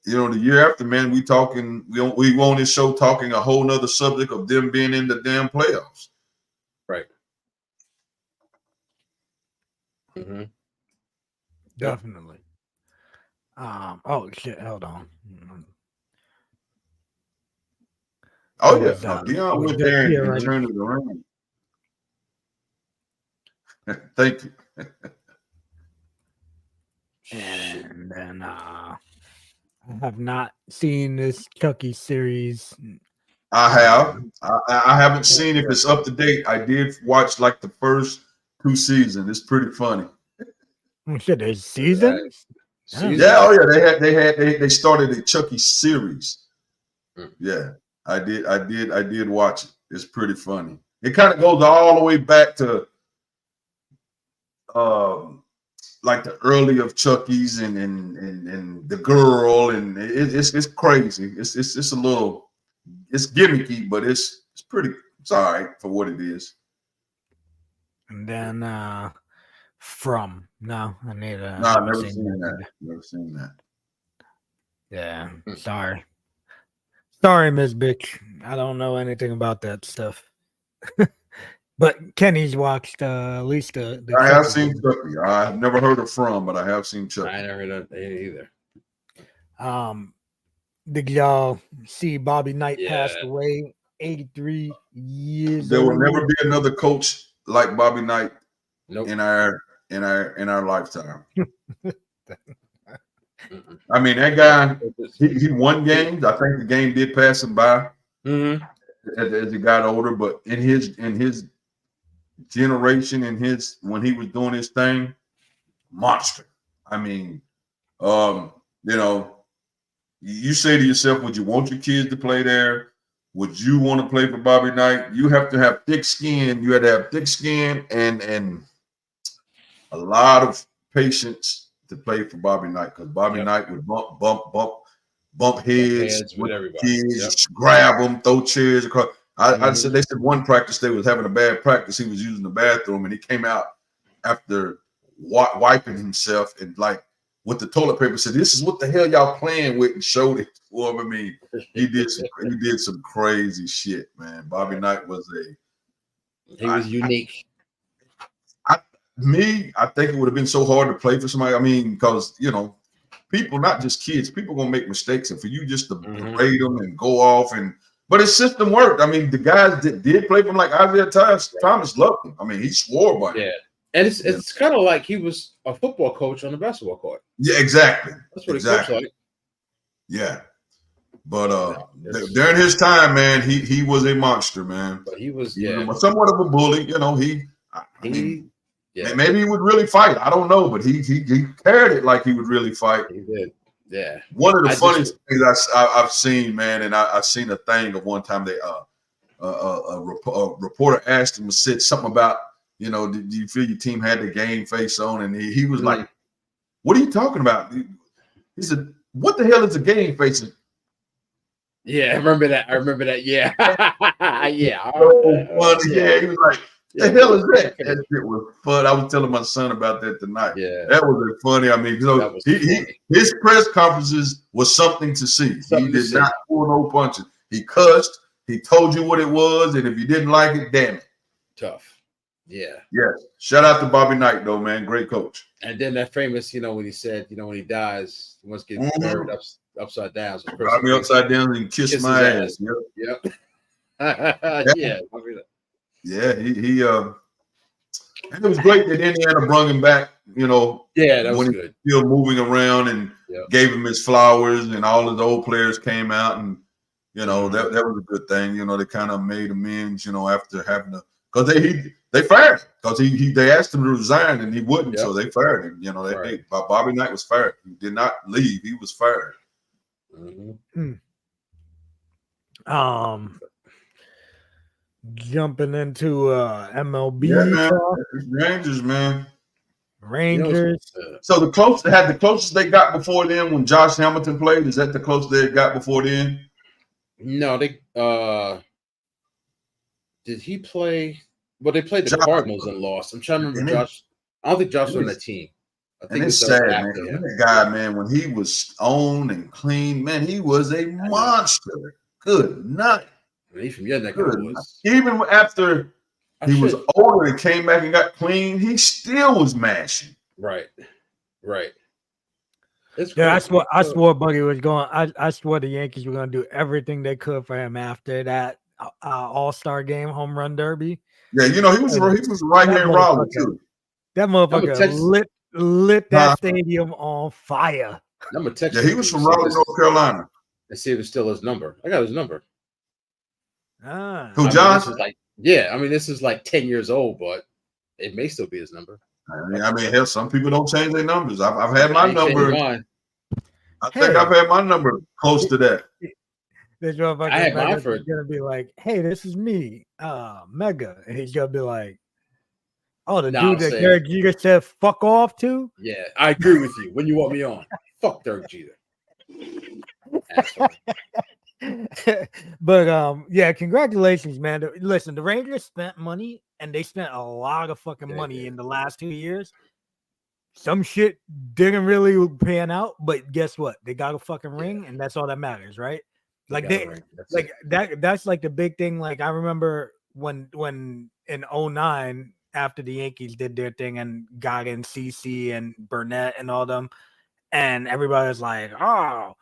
the year after, man, we on this show talking a whole nother subject of them being in the damn playoffs. Right. Mm-hmm. Definitely. Oh shit! Hold on. Oh yeah, Deion went there and turned it around. Thank you. And then I have not seen this Chucky series. I have. I haven't seen if it's up to date. I did watch like the first 2 seasons. It's pretty funny. Oh shit, there's seasons? Yeah, oh yeah. They started a Chucky series. Yeah, I did watch it. It's pretty funny. It kind of goes all the way back to like the early of Chucky's and the girl, and it's crazy. It's a little, it's gimmicky, but it's it's all right for what it is. And then From. No, I need No, I've never seen that. Never seen that. Yeah, sorry. Sorry, Miss Bitch. I don't know anything about that stuff. But Kenny's watched at least the I have Chucky seen one. Chucky. I've never heard of From, but I have seen Chucky. I never heard of it either. Did y'all see Bobby Knight passed Yeah. away, 83 years There will old? never be another coach like Bobby Knight Nope. in our lifetime. I mean, that guy, he won games. I think the game did pass him by as he got older, but in his generation, when he was doing his thing, monster. I mean, you know, you say to yourself, would you want your kids to play there? Would you want to play for Bobby Knight? You have to have thick skin. You had to have thick skin and a lot of patience to play for Bobby Knight, because Bobby Knight would bump heads with everybody. Kids, grab them, throw chairs across. I said, they said one practice they was having a bad practice. He was using the bathroom and he came out after wiping himself and like with the toilet paper said, "This is what the hell y'all playing with," and showed it to him. I mean, he did some crazy shit, man. Bobby Knight was unique. I think it would have been so hard to play for somebody. I mean, because people, not just kids, people gonna make mistakes, and for you just to berate them and go off but his system worked. I mean, the guys that did play for him, like Isaiah Thomas, loved him. I mean, he swore by him. Yeah, and it's kind of like he was a football coach on the basketball court. Yeah, exactly. That's what he coached like. Yeah, but during his time, man, he was a monster, man. But he was somewhat of a bully. Maybe he would really fight. I don't know, but he carried it like he would really fight. He did. Yeah. One of the funniest things I've seen, man, and I've seen a thing of one time they a reporter asked him, said something about, do you feel your team had the game face on? And he was like, "What are you talking about?" He said, "What the hell is a game face?" Yeah, I remember that. Yeah. Yeah. So funny. Yeah, he was like, the hell is that? That shit was fun. I was telling my son about that tonight. Yeah, that was funny. I mean, his press conferences was something to see. He did not pull no punches. He cussed. He told you what it was, and if you didn't like it, damn it. Tough. Yeah. Yes. Shout out to Bobby Knight, though, man. Great coach. And then that famous, when he said, when he dies, he wants to get buried upside down. So I'll be upside down and kiss my ass. Yep. Yeah. Yeah, he and it was great that Indiana brought him back, Yeah, that was good. He was still moving around and gave him his flowers, and all of the old players came out, and that was a good thing. They kind of made amends, after having to, because they fired him because they asked him to resign and he wouldn't, so they fired him. Bobby Knight was fired. He did not leave; he was fired. Jumping into MLB. Rangers, man. Rangers. So the closest they got before then when Josh Hamilton played. Is that the closest they got before then? No, they did he play? Well, they played the Cardinals and lost. I'm trying to remember Josh. I don't think Josh was on that team. I think it's sad, man. That guy, man, when he was on and clean, man, he was a monster. Good night. He's from your neck of the woods. Even after he was older and came back and got clean, he still was mashing. Right. Yeah, I swore Buggy was going. I swore the Yankees were going to do everything they could for him after that All-Star game home run derby. Yeah, he was right here in Raleigh too. That motherfucker lit that stadium on fire. I'm gonna text. Yeah, he was from Raleigh, North Carolina. Let's see if it's still his number. I got his number. Who, John? This is like 10 years old, but it may still be his number. Hell, some people don't change their numbers. I've had my number. I think I've had my number close to that. I had mine for gonna be like, "Hey, this is me, Mega," and he's gonna be like, Oh, the Nah, dude I'm that saying- Derek Jeter said "fuck off" to. Yeah, I agree with you. When you want me on, fuck Derek Jeter. Asshole. But yeah, congratulations, man. Listen, the Rangers spent money, and they spent a lot of fucking They money did. in the last 2 years. Some shit didn't really pan out, but guess what? They got a fucking ring, and that's all that matters, right? Like got a they ring. That's like it. that's like the big thing. Like I remember when in '09, after the Yankees did their thing and got in CC and Burnett and all them, and everybody was like, oh,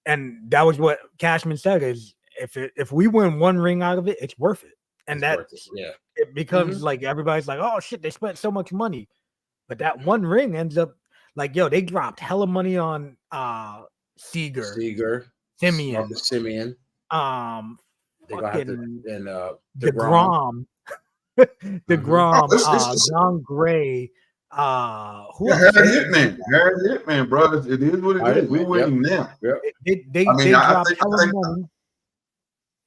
and that was what Cashman said is if we win one ring out of it, it's worth it. And It's that worth it. Yeah. it becomes like everybody's like, oh shit, they spent so much money. But that one ring ends up like, yo, they dropped hella money on Seager, Simeon, Marcus Simeon. They're gonna have to and DeGrom, John Gray, who else? Harry Hitman, bro. It is what it is. We winning now. Yep. They I dropped hella money,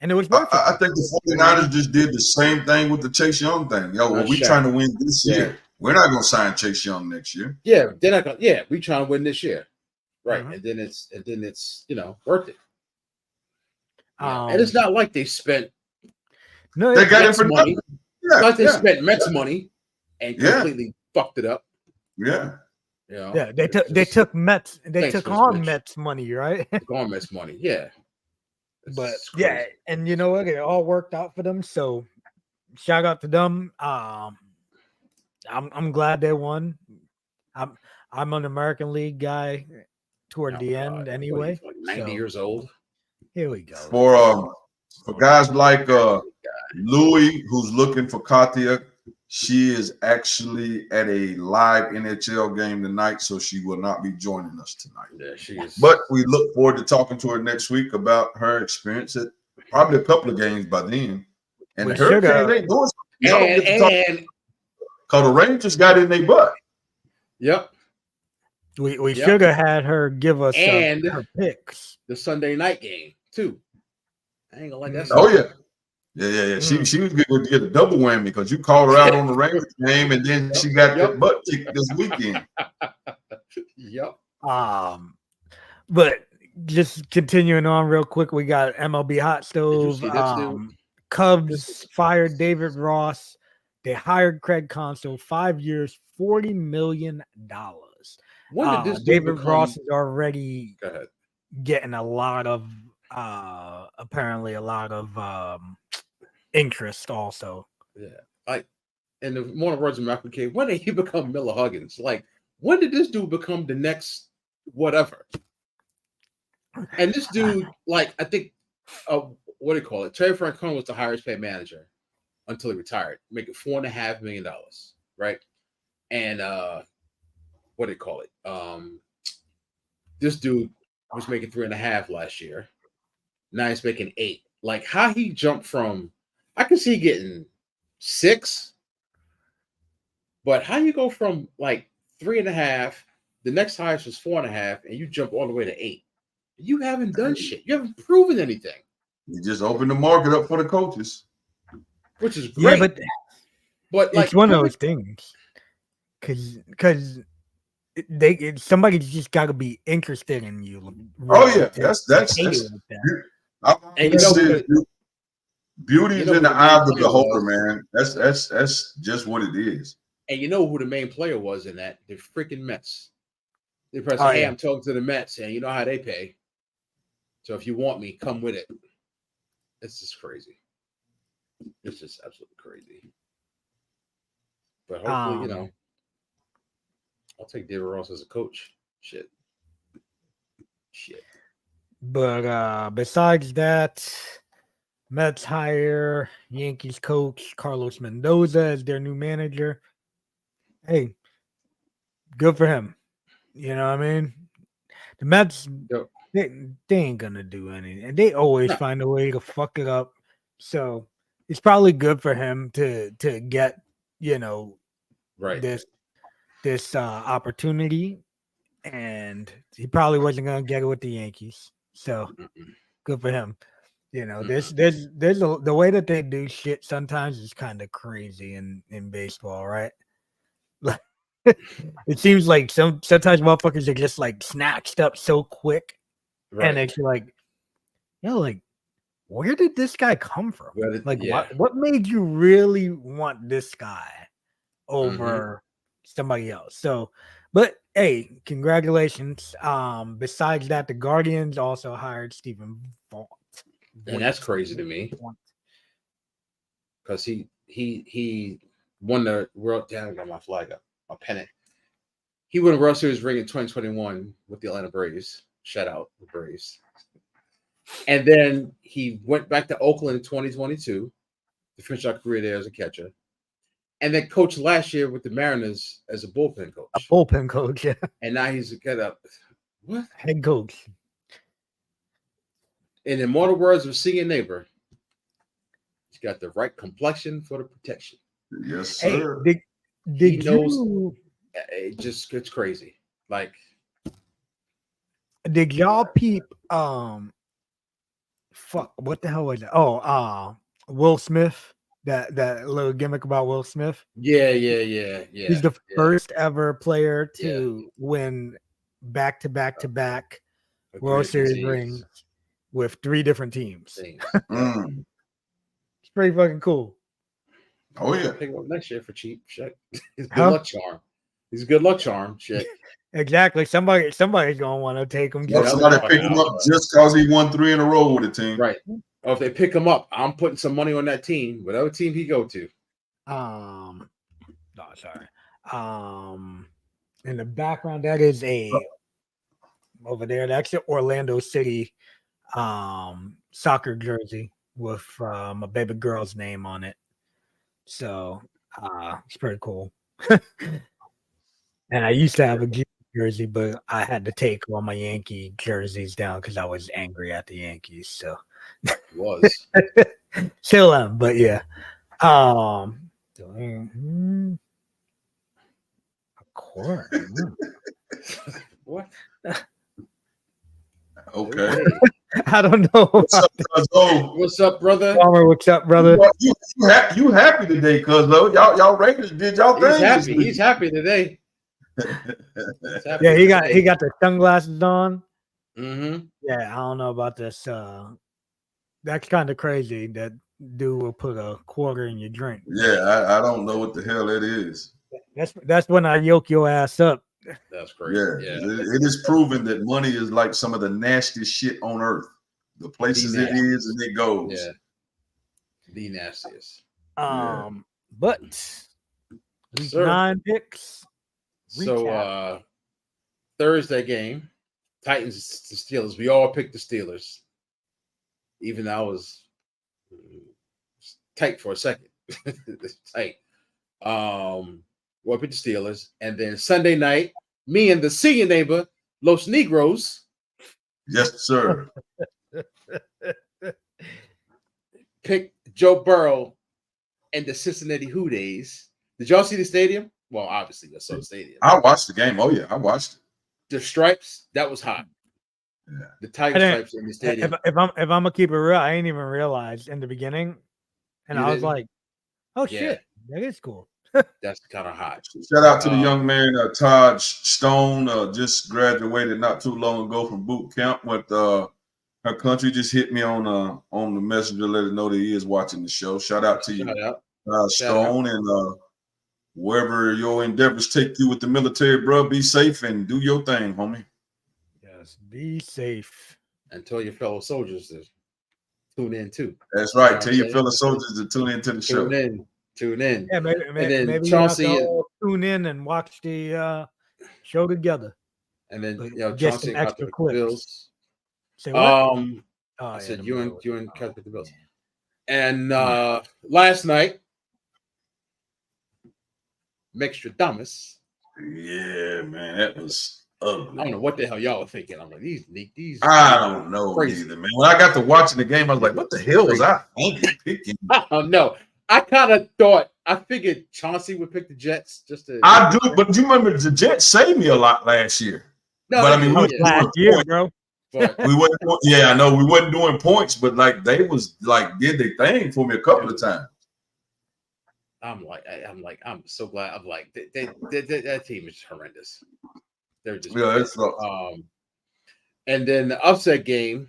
and it was worth it. I think the 49ers just did the same thing with the Chase Young thing. Yo, well, we trying to win this year. We're not gonna sign Chase Young next year. Yeah, they're not gonna. Yeah, we trying to win this year, right? And then it's worth it. And it's not like they spent. No, they got it for money. Yeah, like they spent Mets money and completely fucked it up. Yeah. Yeah, they took Mets. They took on Mets money, right? Took on Mets money, yeah. But yeah, and you know what? It all worked out for them. So shout out to them. I'm glad they won. I'm an American League guy toward the end anyway. 90 years old. Here we go. For guys like Louie, who's looking for Katia, she is actually at a live NHL game tonight, so she will not be joining us tonight. Yeah, she is. But we look forward to talking to her next week about her experience at probably a couple of games by then. And the Hurricanes ain't doing something. Because the Rangers got in their butt. Yep. We should have had her give us her picks. The Sunday night game, too. I ain't gonna like that. Oh, yeah. Yeah. She was going to get a double whammy because you called her out on the Rangers game, and then she got the butt kicked this weekend. Yep. But just continuing on real quick, we got MLB Hot Stove. Cubs fired David Ross. They hired Craig Counsell, 5 years, $40 million. When did this David Ross is already getting a lot of apparently a lot of interest also. Yeah. Like, and the more words of Malcolm K, when did he become Miller Huggins? Like, when did this dude become the next whatever? And this dude, like, I think what do you call it? Terry Francona was the highest paid manager until he retired, making $4.5 million, right? And what do you call it? This dude was making 3.5 last year. Now he's making 8. Like, how he jumped from, I can see getting 6, but how you go from like 3.5, the next highest was 4.5, and you jump all the way to 8? You haven't done shit. You haven't proven anything. You just opened the market up for the coaches, which is great. Yeah, but like, it's one of those things because somebody's just got to be interested in you. Oh yeah, that's and you know, beauty is in the eye of the beholder, man. That's just what it is. And you know who the main player was in that? The freaking Mets. They press, hey, I'm talking to the Mets, and you know how they pay. So if you want me, come with it. It's just crazy. It's just absolutely crazy. But hopefully, I'll take David Ross as a coach. Shit. But besides that, Mets hire Yankees coach Carlos Mendoza as their new manager. Hey, good for him. You know what I mean? The Mets, they ain't gonna do anything, and they always find a way to fuck it up. So it's probably good for him to get this opportunity, and he probably wasn't gonna get it with the Yankees. So good for him. You know, the way that they do shit sometimes is kind of crazy in baseball, right? Like, it seems like sometimes motherfuckers are just like snatched up so quick, and it's like, like, where did this guy come from? What made you really want this guy over somebody else? So, but hey, congratulations. Besides that, the Guardians also hired Stephen Vaught. And that's crazy to me. Because he won the world. Damn, I got my flag up, my pennant. He won the World Series ring in 2021 with the Atlanta Braves. Shout out the Braves. And then he went back to Oakland in 2022 to finish our career there as a catcher. And then coached last year with the Mariners as a bullpen coach. A bullpen coach, yeah. And now he's got a head coach. In immortal words of Seeing Neighbor, he's got the right complexion for the protection. Yes, sir. Hey, did he knows it just gets crazy. Like, did y'all peep fuck, what the hell was it? Will Smith, that little gimmick about Will Smith. Yeah. He's the first ever player to win back-to-back World Series rings with 3 different teams. It's pretty fucking cool. Oh yeah. Pick him up next year for cheap. Shit. He's a good luck charm. He's a good luck charm. Shit. Exactly. Somebody's gonna want to take him. Somebody pick him up just because he won 3 in a row with the team. Right. Or if they pick him up, I'm putting some money on that team, whatever team he go to. In the background, that is over there. That's the Orlando City soccer jersey with my baby girl's name on it. So it's pretty cool. And I used to have a jersey, but I had to take all my Yankee jerseys down because I was angry at the Yankees. So it was still am, but yeah. Of course. What? Okay. I don't know. What's up, brother? Palmer, what's up, brother? You happy today, cuz though? Y'all Raiders did y'all thing. He's happy today. He got the sunglasses on. Mm-hmm. Yeah, I don't know about this. That's kind of crazy. That dude will put a quarter in your drink. Yeah, I don't know what the hell that is. That's when I yoke your ass up. That's crazy. Yeah. It is proven that money is like some of the nastiest shit on earth. The places it is and it goes. Yeah. The nastiest. But week 9 picks. So Thursday game, Titans to Steelers. We all picked the Steelers. Even though I was tight for a second. Tight. Well, picked the Steelers. And then Sunday night, me and the Seeing Neighbor, Los Negros. Yes, sir. Picked Joe Burrow and the Cincinnati Who Days. Did y'all see the stadium? Well, obviously, I saw the stadium. I watched the game. Oh, yeah, I watched it. The stripes, that was hot. Yeah. The Tiger stripes in the stadium. If I'm gonna keep it real, I ain't even realized in the beginning, and I was like, "Oh shit, that is cool." That's kind of hot. Shout out to the young man Todd Stone. Just graduated not too long ago from boot camp. With her country just hit me on the messenger, let her know that he is watching the show. Shout out to you, Stone, and wherever your endeavors take you with the military, bro. Be safe and do your thing, homie. Yes, be safe. And tell your fellow soldiers to tune in too. That's right. Tell your fellow soldiers to tune into the show. Tune in. Yeah, maybe Chauncey all tune in and watch the show together. And then get Chauncey some extra the clips. Bills. Say what? I said you and Cat with the Bills. And last night, Mextradamus. Yeah, man, that was ugly. I don't know what the hell y'all were thinking. I'm like, these. I don't know either, man. When I got to watching the game, I was like, what the hell was I thinking? I don't know. I kind of thought, I figured Chauncey would pick the Jets just to. I do, but you remember the Jets saved me a lot last year. No, but I mean, last year, bro. But We wasn't. Yeah, I know we wasn't doing points, but like they was like did their thing for me a couple of times. I'm so glad. I'm like, that team is horrendous. They're just Yeah, it's and then the upset game,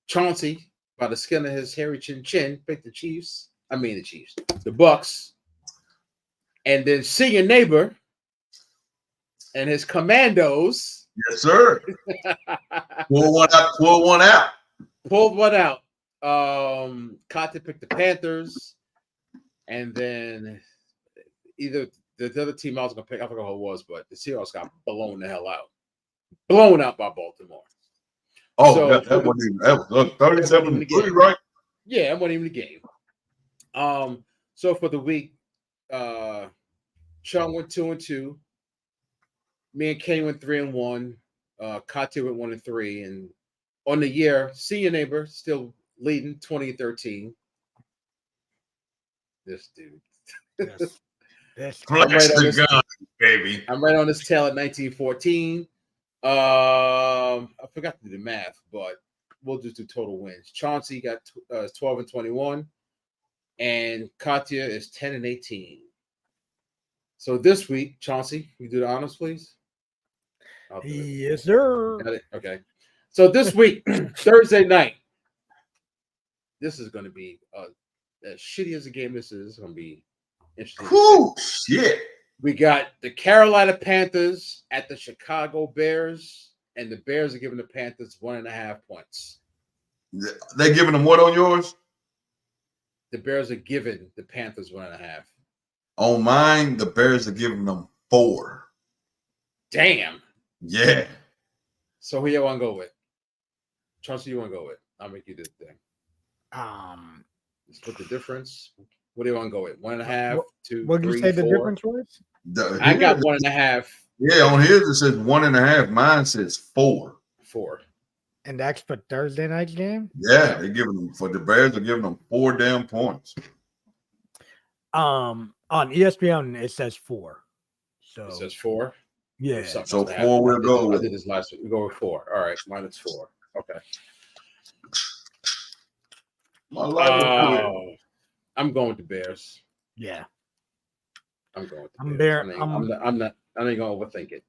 Chauncey, by the skin of his hairy chin, picked the Chiefs. I mean the Chiefs, the Bucks, and then see your neighbor and his Commandos. yes, sir. Pull one out. Pull one out. Pulled one out. Kate picked the Panthers, and then either the other team I was gonna pick, I forgot who it was, but the Seahawks got blown the hell out. Blown out by Baltimore. Oh, So, that was 37-3, right? Yeah, that wasn't even the game. So for the week, Sean went 2-2. Me and Kenny went 3-1. Kate went 1-3, and on the year, see your neighbor still leading 2013. This dude. I'm right on this gun, baby. I'm right on this tail at 1914. I forgot to do the math, but we'll just do total wins. Chauncey got 12-21, and Katya is 10-18. So this week, Chauncey, you do the honors, please. Yes, sir. Got it. Okay. So this week, Thursday night, this is going to be as shitty as a game this is. It's going to be interesting. Whew, shit. We got the Carolina Panthers at the Chicago Bears, and the Bears are giving the Panthers 1.5 points. They giving them what on yours? The Bears are giving the Panthers 1.5. On mine, the Bears are giving them 4. Damn. Yeah. So who you want to go with? Chauncey, you want to go with? I'll make you do the thing. Split the difference. What do you want to go with? 1.5, 2, what did you say 4? The difference was? I got 1.5. Yeah, on his it says 1.5. Mine says 4. 4. And that's for Thursday night's game? Yeah, they're giving them for the Bears are giving them 4 damn points. Um, On ESPN it says 4. So it says 4. Yeah. So 4 we'll go with. I did this last week. We go with 4. All right, mine is 4. Okay. I'm going with the Bears. Yeah. I'm going with the I'm Bears. there. I ain't gonna overthink it.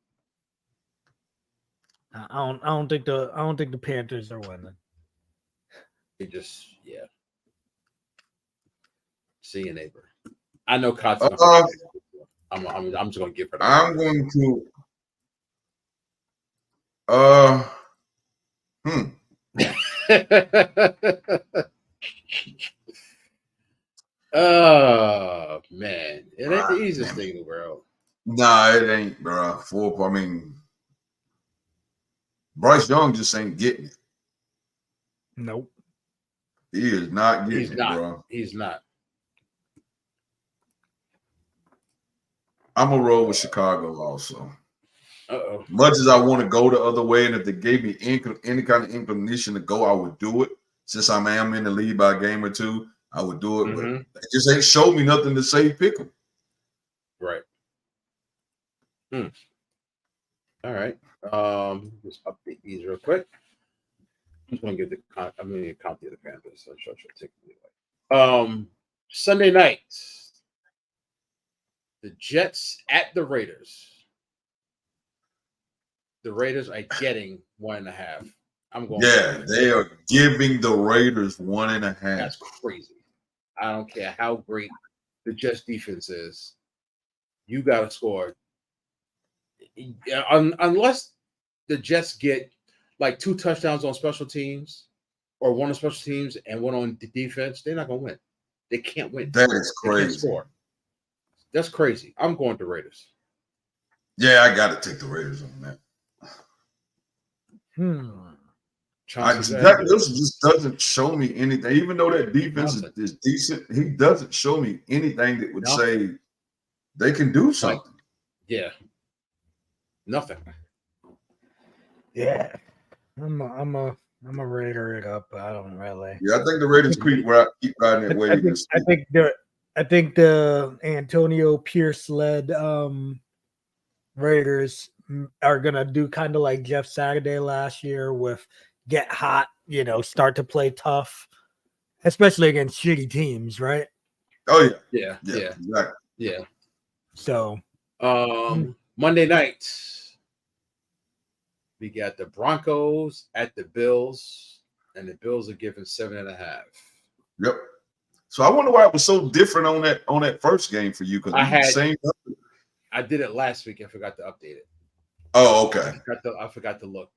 I don't think the Panthers are winning. It just see your neighbor. I know Kot's I'm just gonna give her. I'm going to Oh man, it ain't the easiest thing in the world. Nah, it ain't, bro. 4. I mean, Bryce Young just ain't getting it. Nope. He is not getting it, bro. He's not. I'm gonna roll with Chicago also. Uh-oh. Much as I want to go the other way, and if they gave me any kind of inclination to go, I would do it. Since I am in the lead by a game or 2, I would do it. Mm-hmm. But they just ain't showed me nothing to say pick them. Right. All right. Just update these real quick. I'm just gonna give count the Panthers. So I'll take it anyway. Sunday night, the Jets at the Raiders. The Raiders are getting 1.5. I'm going. Yeah, they are giving the Raiders 1.5. That's crazy. I don't care how great the Jets defense is. You got to score. Unless the Jets get like 2 touchdowns on special teams, or 1 on special teams and 1 on the defense, they're not gonna win. They can't win. That is crazy. They can't score. That's crazy. I'm going to Raiders. Yeah, I got to take the Raiders on that. This just doesn't show me anything. Even though that defense is decent, he doesn't show me anything that would say they can do something. Yeah. Nothing. Yeah. I'm a Raider it up, but I don't really. Yeah, I think the Raiders keep riding that wave. I think the Antonio Pierce led Raiders are gonna do kind of like Jeff Saturday last year with get hot, start to play tough, especially against shitty teams, right? Oh Yeah. exactly. Yeah. So Monday night, we got the Broncos at the Bills, and the Bills are given 7.5. Yep. So I wonder why it was so different on that first game for you, because I did it last week and forgot to update it. Oh, okay. I forgot to look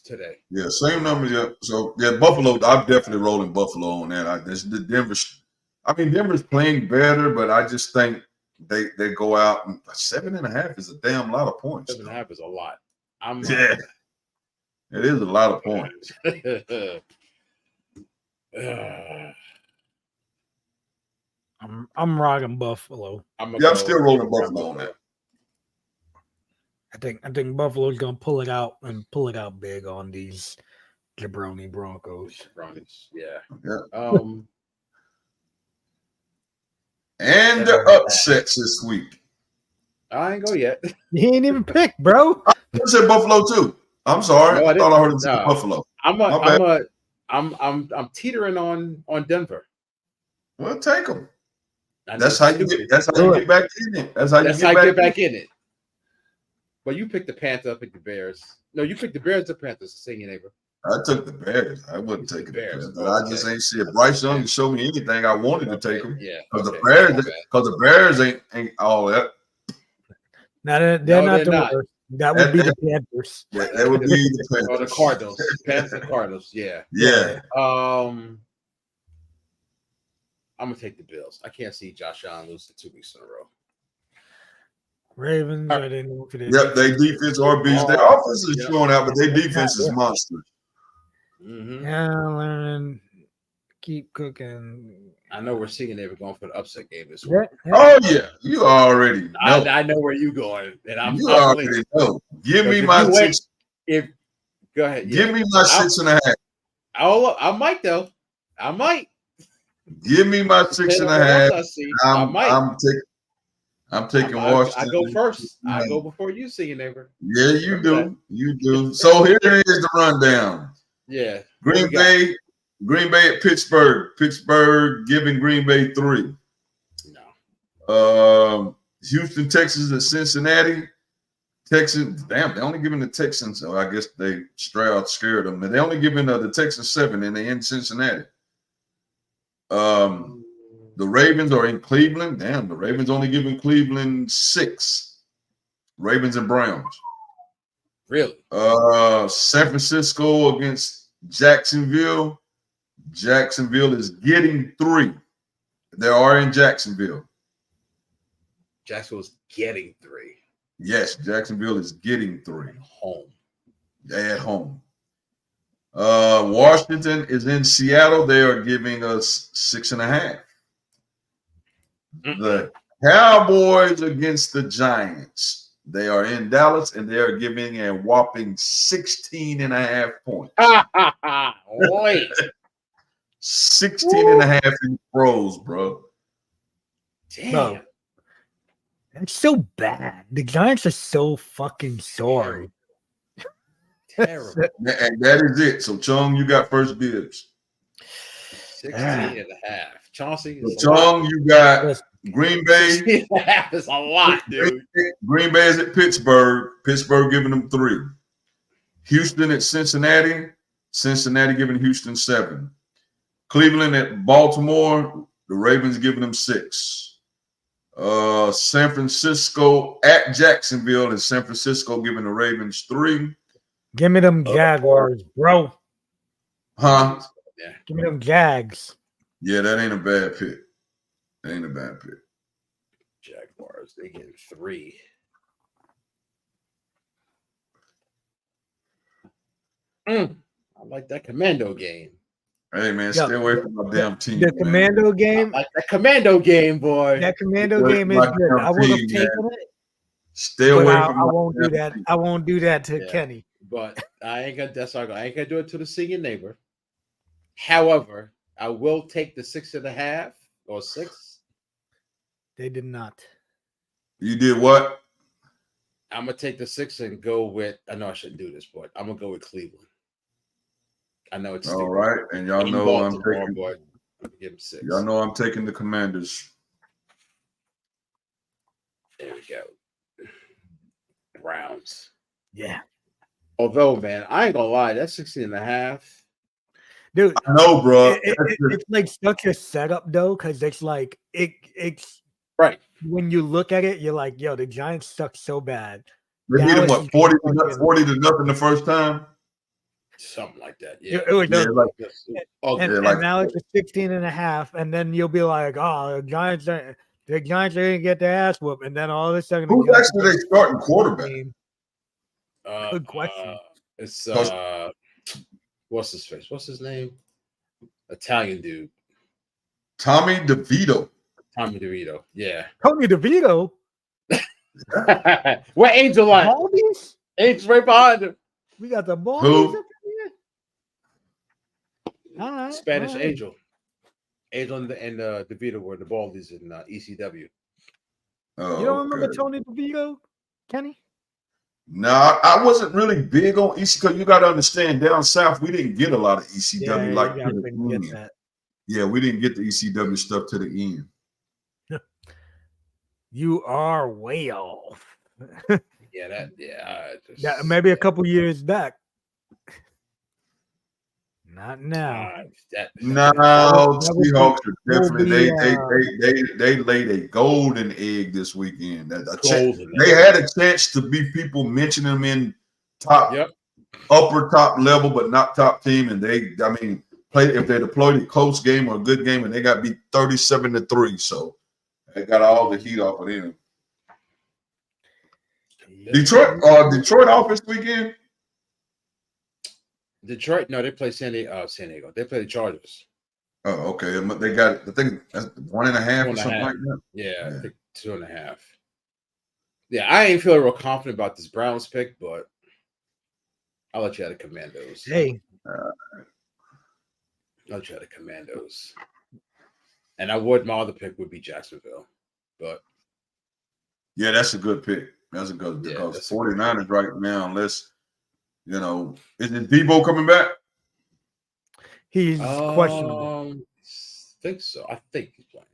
today. Yeah, same number. Yeah. So yeah, Buffalo. I'm definitely rolling Buffalo on that. Denver's playing better, but I just think they go out and 7.5 is a damn lot of points. 7.5 is a lot. Yeah, it is a lot of points. I'm rocking Buffalo. I'm still rolling Buffalo on that. I think Buffalo's gonna pull it out big on these jabroni Broncos. Yeah. And the upsets this week. I ain't go yet. You ain't even picked, bro. I said Buffalo too. I'm sorry. No, I thought I heard him say Buffalo. I'm teetering on Denver. Well, take them. That's how you get back in it. That's how you get back in it. But you picked the Panthers, I picked the Bears. No, you picked the Bears or Panthers, sing your neighbor. I took the Bears. I wouldn't take the Bears. But I just ain't see it. Bryce Young showed me anything. I wanted to take them. Yeah. Because the Bears ain't all that. They're not the worst. That would be the Panthers. That would be the Panthers. Or the Cardinals. Panthers and Cardinals, yeah. Yeah. I'm gonna take the Bills. I can't see Josh Allen lose for 2 weeks in a row. Ravens, I didn't know for this. Yep, their defense are beast. Their offense is showing out, but their defense is monsters. Mm-hmm. Yeah, learn, keep cooking. I know we're seeing they were going for the upset game this week. Yeah. Oh yeah, you already know. I know where you going, and I'm. You already know. Give me my 6. Go ahead. Give me my 6.5. I might though. I might. Give me my 6.5. I'm taking Washington. I go first. I go before you, see your neighbor. Yeah, you do. You do. So here is the rundown. Yeah. Green Bay at Pittsburgh. Pittsburgh giving Green Bay 3. No. Houston, Texas at Cincinnati. Texans, damn, they're only giving the Texans. So I guess they scared them. They're only giving the Texans 7, and they in Cincinnati. The Ravens are in Cleveland. Damn, the Ravens only giving Cleveland 6. Ravens and Browns. Really? San Francisco against Jacksonville. Jacksonville is getting 3. They are in Jacksonville. Jacksonville's getting 3. Yes, Jacksonville is getting 3. At home. Washington is in Seattle. They are giving us 6.5. The Cowboys against the Giants. They are in Dallas, and they are giving a whopping 16.5 points. Wait. 16.5 in pros, bro. Damn. Bro, it's so bad. The Giants are so fucking sorry. Terrible. And that is it. So, Chung, you got first dibs. 16.5. Chauncey. So, Chung, you got Green Bay. 16.5 is a lot, dude. Green Bay is at Pittsburgh. Pittsburgh giving them 3. Houston at Cincinnati. Cincinnati giving Houston 7. Cleveland at Baltimore. The Ravens giving them 6. San Francisco at Jacksonville, and San Francisco giving the Ravens 3. Give me them Jaguars, bro. Huh? Yeah. Give me them Jags. Yeah, that ain't a bad pick. That ain't a bad pick. Jaguars, they get 3. I like that commando game. Hey, man, stay away from my damn team. The commando game? I like that commando game, boy. That commando game is good. I would have taken it. Stay away from I won't do that. I won't do that to Kenny. But I ain't gonna do it to the senior neighbor. However, I will take the 6.5 or 6. They did not. You did what? I'm gonna take the 6 and go with. I know I shouldn't do this, but I'm gonna go with Cleveland. I know it's All stupid. right, and y'all In know I'm Baltimore, taking. but I'm give him 6. Y'all know I'm taking the Commanders. There we go. Browns. Yeah. Although, man, I ain't gonna lie, that's 16.5. Dude, No, bro. it's like such a setup though, because it's like it's Right. when you look at it, you're like, yo, the Giants suck so bad. They beat them Dallas what is 40 fucking- to nothing the first time. Something like that. Yeah. It was Yeah, ugly. like Ugly. and, yeah, and like- now it's a 16.5, and then you'll be like, oh, the Giants are gonna get their ass whooped, and then all of a sudden the who's Giants actually their starting quarterback? Good question. It's what's his face? What's his name? Italian dude. Tommy DeVito. Tommy DeVito. Yeah. Tony DeVito. Where Angel at? Baldies? Angel's right behind him. We got the Baldies Who? up here. All right, Spanish all right. Angel. Angel and DeVito were the Baldies in ECW. Oh, You don't remember okay. Tony DeVito, Kenny? No, I wasn't really big on ECW because you got to understand down south we didn't get a lot of ECW like you to guys the didn't get end. that. Yeah, we didn't get the ECW stuff to the end. You are way off. Yeah, Maybe a couple years back. Not now. No, that would Seahawks are definitely be, they laid a golden egg this weekend. Golden They egg. had a chance to be people mentioning them in top, Yep. upper top level, but not top team. And played if they deployed a close game or a good game, and they got beat 37-3. So they got all the heat off of them. Detroit off this weekend. Detroit, no, they play San Diego. They play the Chargers. Oh, okay. They got, I think, 1.5 or something like that. Yeah, I think 2.5. Yeah, I ain't feeling real confident about this Browns pick, but I'll let you have the Commandos. Hey. I'll let you have the Commandos. And my other pick would be Jacksonville. But yeah, that's a good pick. That's a good because 49ers right now, unless is it Debo coming back? He's questionable. Think so. I think he's playing.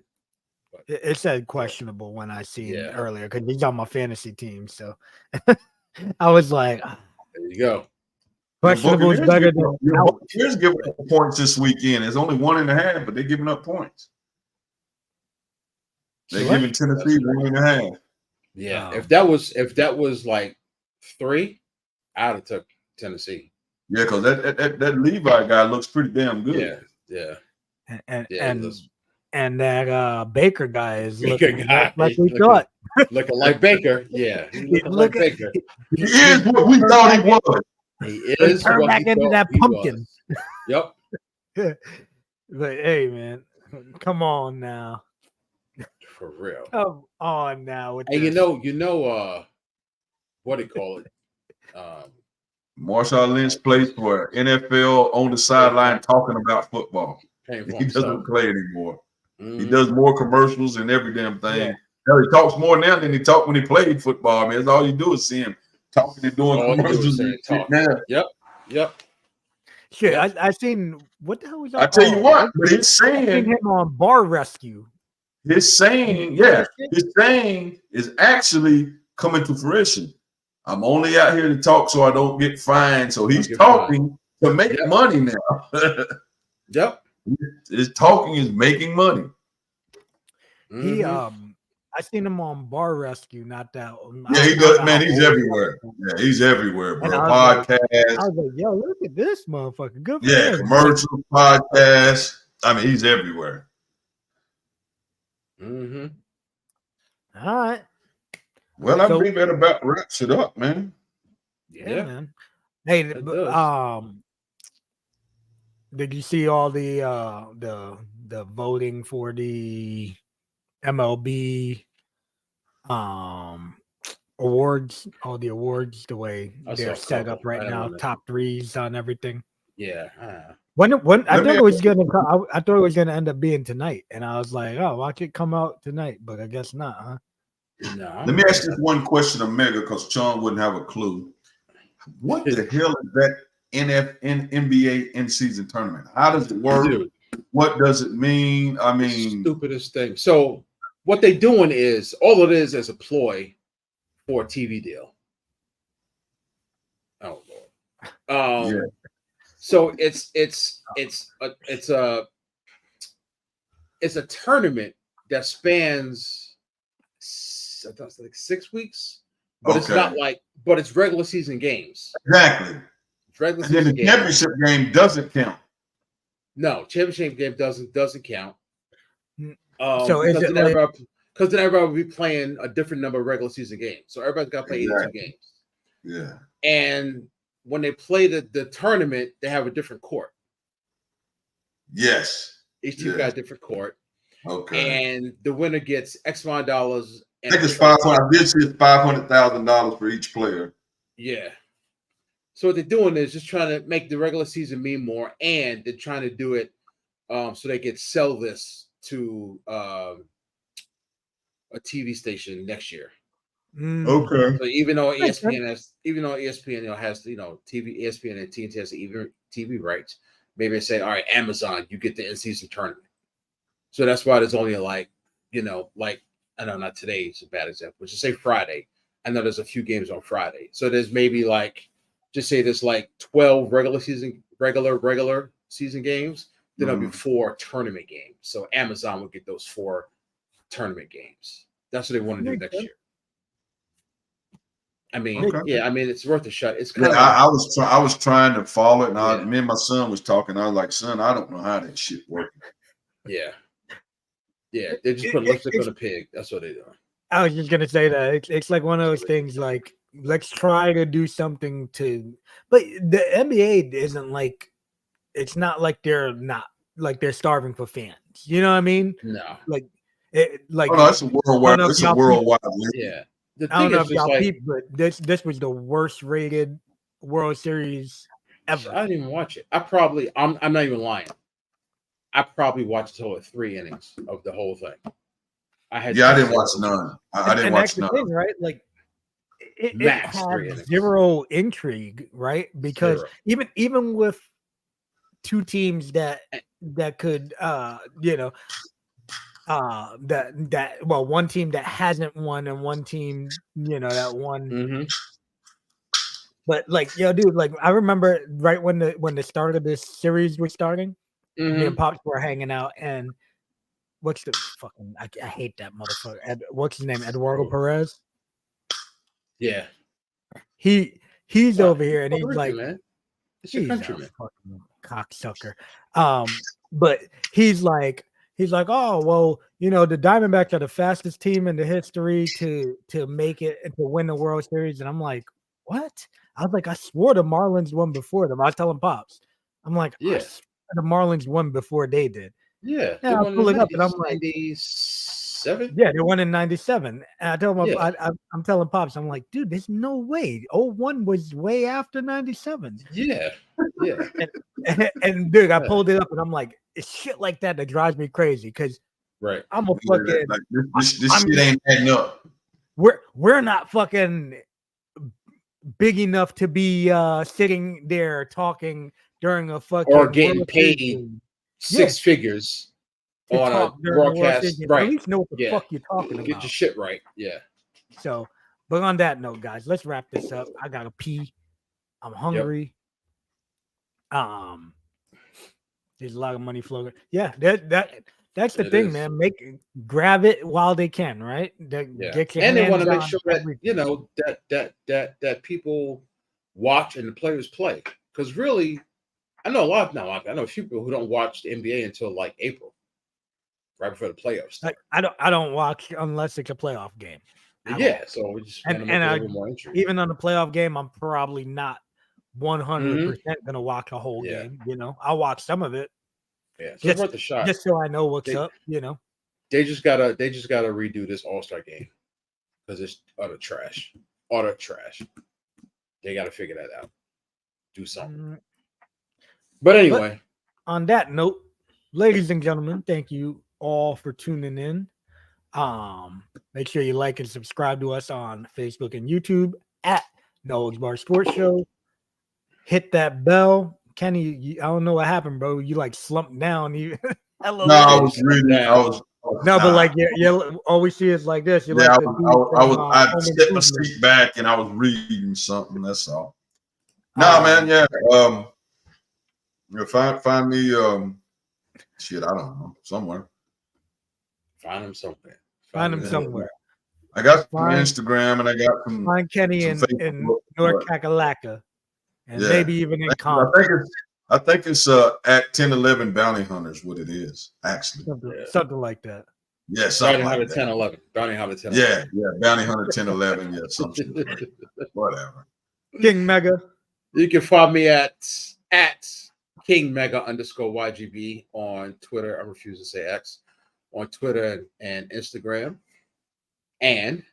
But, it said questionable when I seen earlier because he's on my fantasy team. So I was like, there you go. Questionable is better than. Here's giving up points this weekend. It's only 1.5, but they're giving up points. They're giving Tennessee 1.5. Yeah, if that was like 3, I'd have took Tennessee. Yeah, because that Levi guy looks pretty damn good. Yeah. And that Baker guy is looking like we thought. Looking like Baker. Yeah, he's looking like Baker. He is what we thought he was. He is. Turn back into that pumpkin. Yep. But hey, man, come on now. For real. Come on now. And you know, what do you call it? Marshawn Lynch plays for NFL on the sideline talking about football. He doesn't play anymore. Mm-hmm. He does more commercials and every damn thing. Yeah. Hell, he talks more now than he talked when he played football. I mean, that's all you do is see him talking and doing commercials. Yep. Shit, yep. I seen what the hell was that? I tell you what, but he's saying him on Bar Rescue. His saying is actually coming to fruition. I'm only out here to talk so I don't get fined. So he's talking to make money now. Yep. His talking is making money. He I seen him on Bar Rescue, not that. Yeah, he does, man. He's everywhere. Yeah, he's everywhere, bro. Podcast. I was like, yo, look at this motherfucker. Good for him. Commercial, podcast. I mean, he's everywhere. Mm-hmm. All right. Well, I think that about wraps it up, man. Yeah, man. Hey, did you see all the voting for the MLB awards? All the awards, the way they're set up right now, top 3s on everything. Yeah. When I thought it was gonna end up being tonight, and I was like, oh, watch it come out tonight, but I guess not, huh? No. Let me ask this one question, Omega, because Sean wouldn't have a clue. What the hell is that NBA in-season tournament? How does it work? Dude, What does it mean? I mean, stupidest thing. So what they're doing is all it is a ploy for a TV deal. Oh Lord. yeah. So it's a tournament that spans I thought it's like 6 weeks, but it's not like it's regular season games. Exactly. It's regular And then season the championship game doesn't count. No, championship game doesn't count. So is it like, because then everybody will be playing a different number of regular season games. So everybody's got to play 82 games. Yeah. And when they play the tournament, they have a different court. Yes. Each team got a different court. Okay. And the winner gets X amount of dollars. I think it's $500,000 for each player. Yeah. So what they're doing is just trying to make the regular season mean more, and they're trying to do it so they can sell this to a TV station next year. Okay. So even though ESPN has TV, ESPN and TNT has even TV rights, maybe they say, all right, Amazon, you get the in-season tournament. So that's why there's only like I know not today, it's a bad example, but just say Friday. I know there's a few games on Friday. So there's maybe just say there's 12 regular season games, then there'll be 4 tournament games. So Amazon will get those 4 tournament games. That's what they want to do next year. I mean, it's worth a shot. It's kind of. I was trying to follow it, and me and my son was talking. I was like, son, I don't know how that shit works. Yeah. Yeah, they just put lipstick on a pig. That's what they're doing. I was just gonna say that it's like one of those things. Like, let's try to do something but the NBA isn't like. It's not like they're starving for fans. You know what I mean? No. It's a worldwide. It's a worldwide league. Yeah. I don't know if y'all peep, but this was the worst rated World Series ever. I didn't even watch it. I'm not even lying. I probably watched a total of 3 innings of the whole thing. I didn't watch none. I didn't watch none. Thing, right? Like it had zero intrigue, right? Because even with 2 teams that could one team that hasn't won and one team that won. Mm-hmm. But dude, I remember right when the start of this series was starting, me and Pops were hanging out, and what's the fucking I hate that motherfucker. What's his name? Eduardo Perez. Yeah, he's over here, and he's like, man, it's your countryman, fucking cocksucker. But he's like, oh well, the Diamondbacks are the fastest team in the history to make it and to win the World Series, and I'm like, what? I was like, I swore the Marlins won before them. I was telling Pops, I'm like, yeah, the Marlins won before they did. Yeah, I pull it up, and I'm like, 97. Yeah, they won in 97. And I told him, I'm telling Pops, I'm like, dude, there's no way. 01 was way after 97. Yeah. And dude, I pulled it up, and I'm like, it's shit like that drives me crazy because I'm a fucking this shit ain't adding up. We're not fucking big enough to be sitting there talking during a fucking or getting paid 6 figures on a broadcast. Right. At least know what the fuck you're talking about. Get your shit right. Yeah. So, but on that note, guys, let's wrap this up. I gotta pee. I'm hungry. Yep. There's a lot of money flowing. Yeah, that's the thing, man. Grab it while they can, right? And they want to make sure that that people watch and the players play. Because really, I know a few people who don't watch the NBA until like April, right before the playoffs. I don't watch unless it's a playoff game. So we just want to make it a little more interesting. Even on the playoff game, I'm probably not 100% gonna watch a whole game. I'll watch some of it. Yeah, so it's worth a shot. Just so I know what's up. They just gotta redo this All-Star game because it's utter trash. They gotta figure that out. Do something. But anyway, on that note, ladies and gentlemen, thank you all for tuning in. Make sure you like and subscribe to us on Facebook and YouTube at Noah's Bar Sports Show. hit that bell. Kenny, I don't know what happened, bro. You like slumped down. You hello. No, I was reading. I was no, but nah. like all we see is like this. You Yeah, like the dude I Home stepped my Improvement. seat back and I was reading something. That's all. Nah, man. Yeah. Find me. Shit, I don't know. Somewhere. Find him somewhere. Find him somewhere. I got some Instagram and I got some. Find Kenny in North Kakalaka, and maybe even in Compton. I think it's at 1011 Bounty Hunters. What it is actually. Something like that. Yeah, something Bounty like Hunter that. 1011. Bounty Hunter 10. Yeah, Bounty Hunter 1011. Yeah, something. Whatever. King Mega. You can find me at King Mega _YGB on Twitter. I refuse to say X. On Twitter and Instagram. And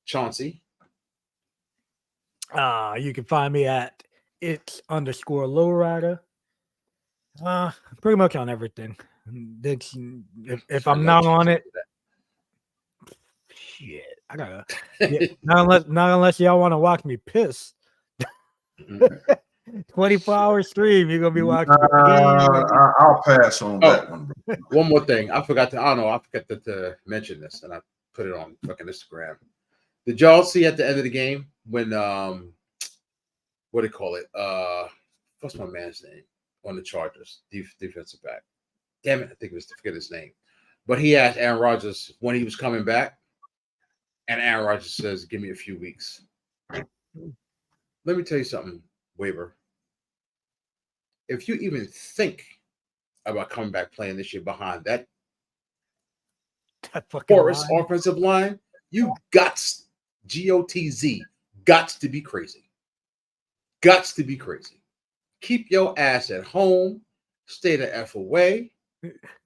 Chauncey. You can find me at it's _lowrider. Pretty much on everything. If I'm not on it, shit, I gotta. Not unless y'all want to watch me piss. 24-hour stream, you're gonna be watching. I'll pass on that one. One more thing, I forgot to mention this, and I put it on fucking Instagram. Did y'all see at the end of the game when what do you call it? What's my man's name on the Chargers? Defensive back. Damn it, I think it was to forget his name. But he asked Aaron Rodgers when he was coming back, and Aaron Rodgers says, "Give me a few weeks." Let me tell you something, Weber. If you even think about coming back playing this year behind that Forest offensive line, you GOTZ to be crazy. Gots to be crazy. Keep your ass at home. Stay the F away.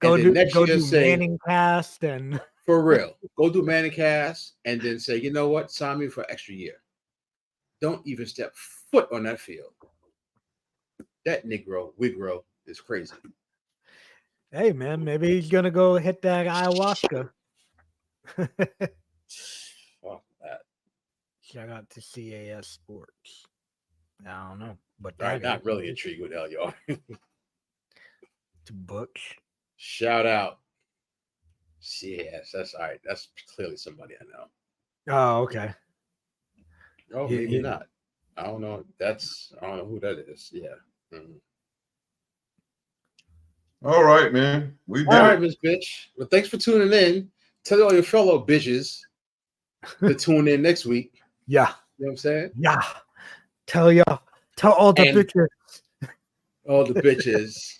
Go do Manning cast and for real. Go do Manning cast and then say, you know what? Sign me for an extra year. Don't even step foot on that field. That Wigro is crazy. Hey man, maybe he's gonna go hit that ayahuasca. Fuck that. Shout out to CAS Sports. I don't know, but I'm not really intrigued with LR. To Butch. Shout out. CAS. That's all right. That's clearly somebody I know. Oh, okay. Oh, maybe not. I don't know. I don't know who that is. Yeah. Mm-hmm. All right, man. We did. All right, Miss Bitch. Well, thanks for tuning in. Tell all your fellow bitches to tune in next week. Yeah. You know what I'm saying? Yeah. Tell all the bitches. All the bitches.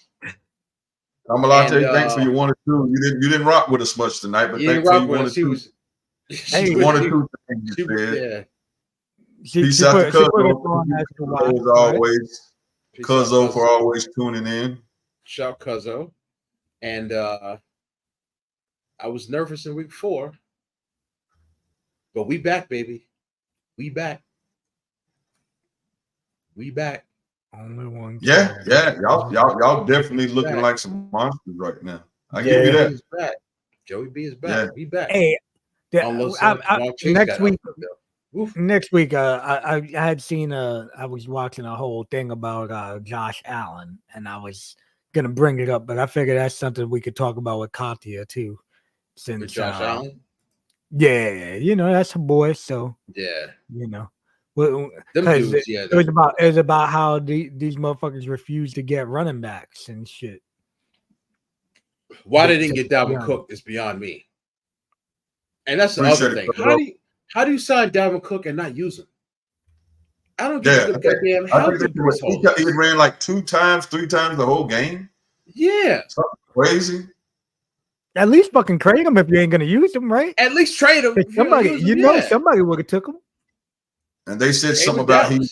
Amalate, thanks for your 1 or 2. You didn't rock with us much tonight, but thanks for your 1 or 2. She 1 or 2 things you said. Yeah. Peace out to Cuzzo, as always. Cuzzo for always tuning in. Shout Cuzzo. And I was nervous in week 4, but we back, baby. We back. Only one. Yeah. Y'all definitely looking like some monsters right now. I give you that. Joey B is back. We back. Hey, next week, I had seen I was watching a whole thing about Josh Allen, and I was gonna bring it up, but I figured that's something we could talk about with Katia too. Since with Josh Allen, yeah, that's her boy, so yeah, it was about how these motherfuckers refuse to get running backs and shit. Why they didn't get Dalvin Cook is beyond me. And that's the other thing. How do you sign Dalvin Cook and not use him? I don't get the goddamn help. He ran like 2 times, 3 times the whole game. Yeah. Something crazy. At least fucking trade him if you ain't gonna use him, right? At least trade him. Somebody would have took him. And they said something about he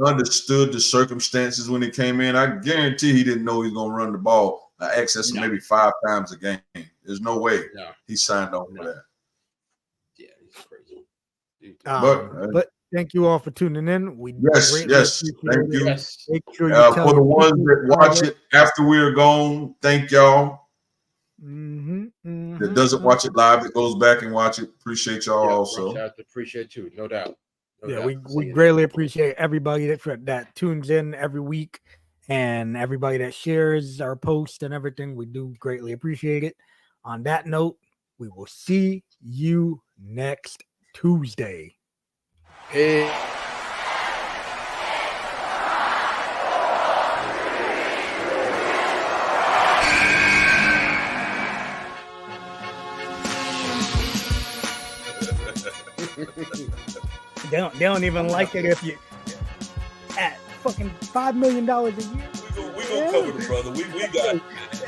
understood the circumstances when he came in. I guarantee he didn't know he was gonna run the ball excess of maybe 5 times a game. There's no way he signed on for that. Yeah, he's crazy. But thank you all for tuning in. Yes, thank you. Yes. Make sure you for the ones that watch it after we're gone, thank y'all. That doesn't watch it live, that goes back and watch it. Appreciate y'all also. Appreciate you, no doubt. Yeah, we greatly appreciate everybody that tunes in every week and everybody that shares our posts and everything. We do greatly appreciate it. On that note, we will see you next Tuesday. Hey. They don't even like it if you at fucking $5 million a year. We gonna cover the brother. We got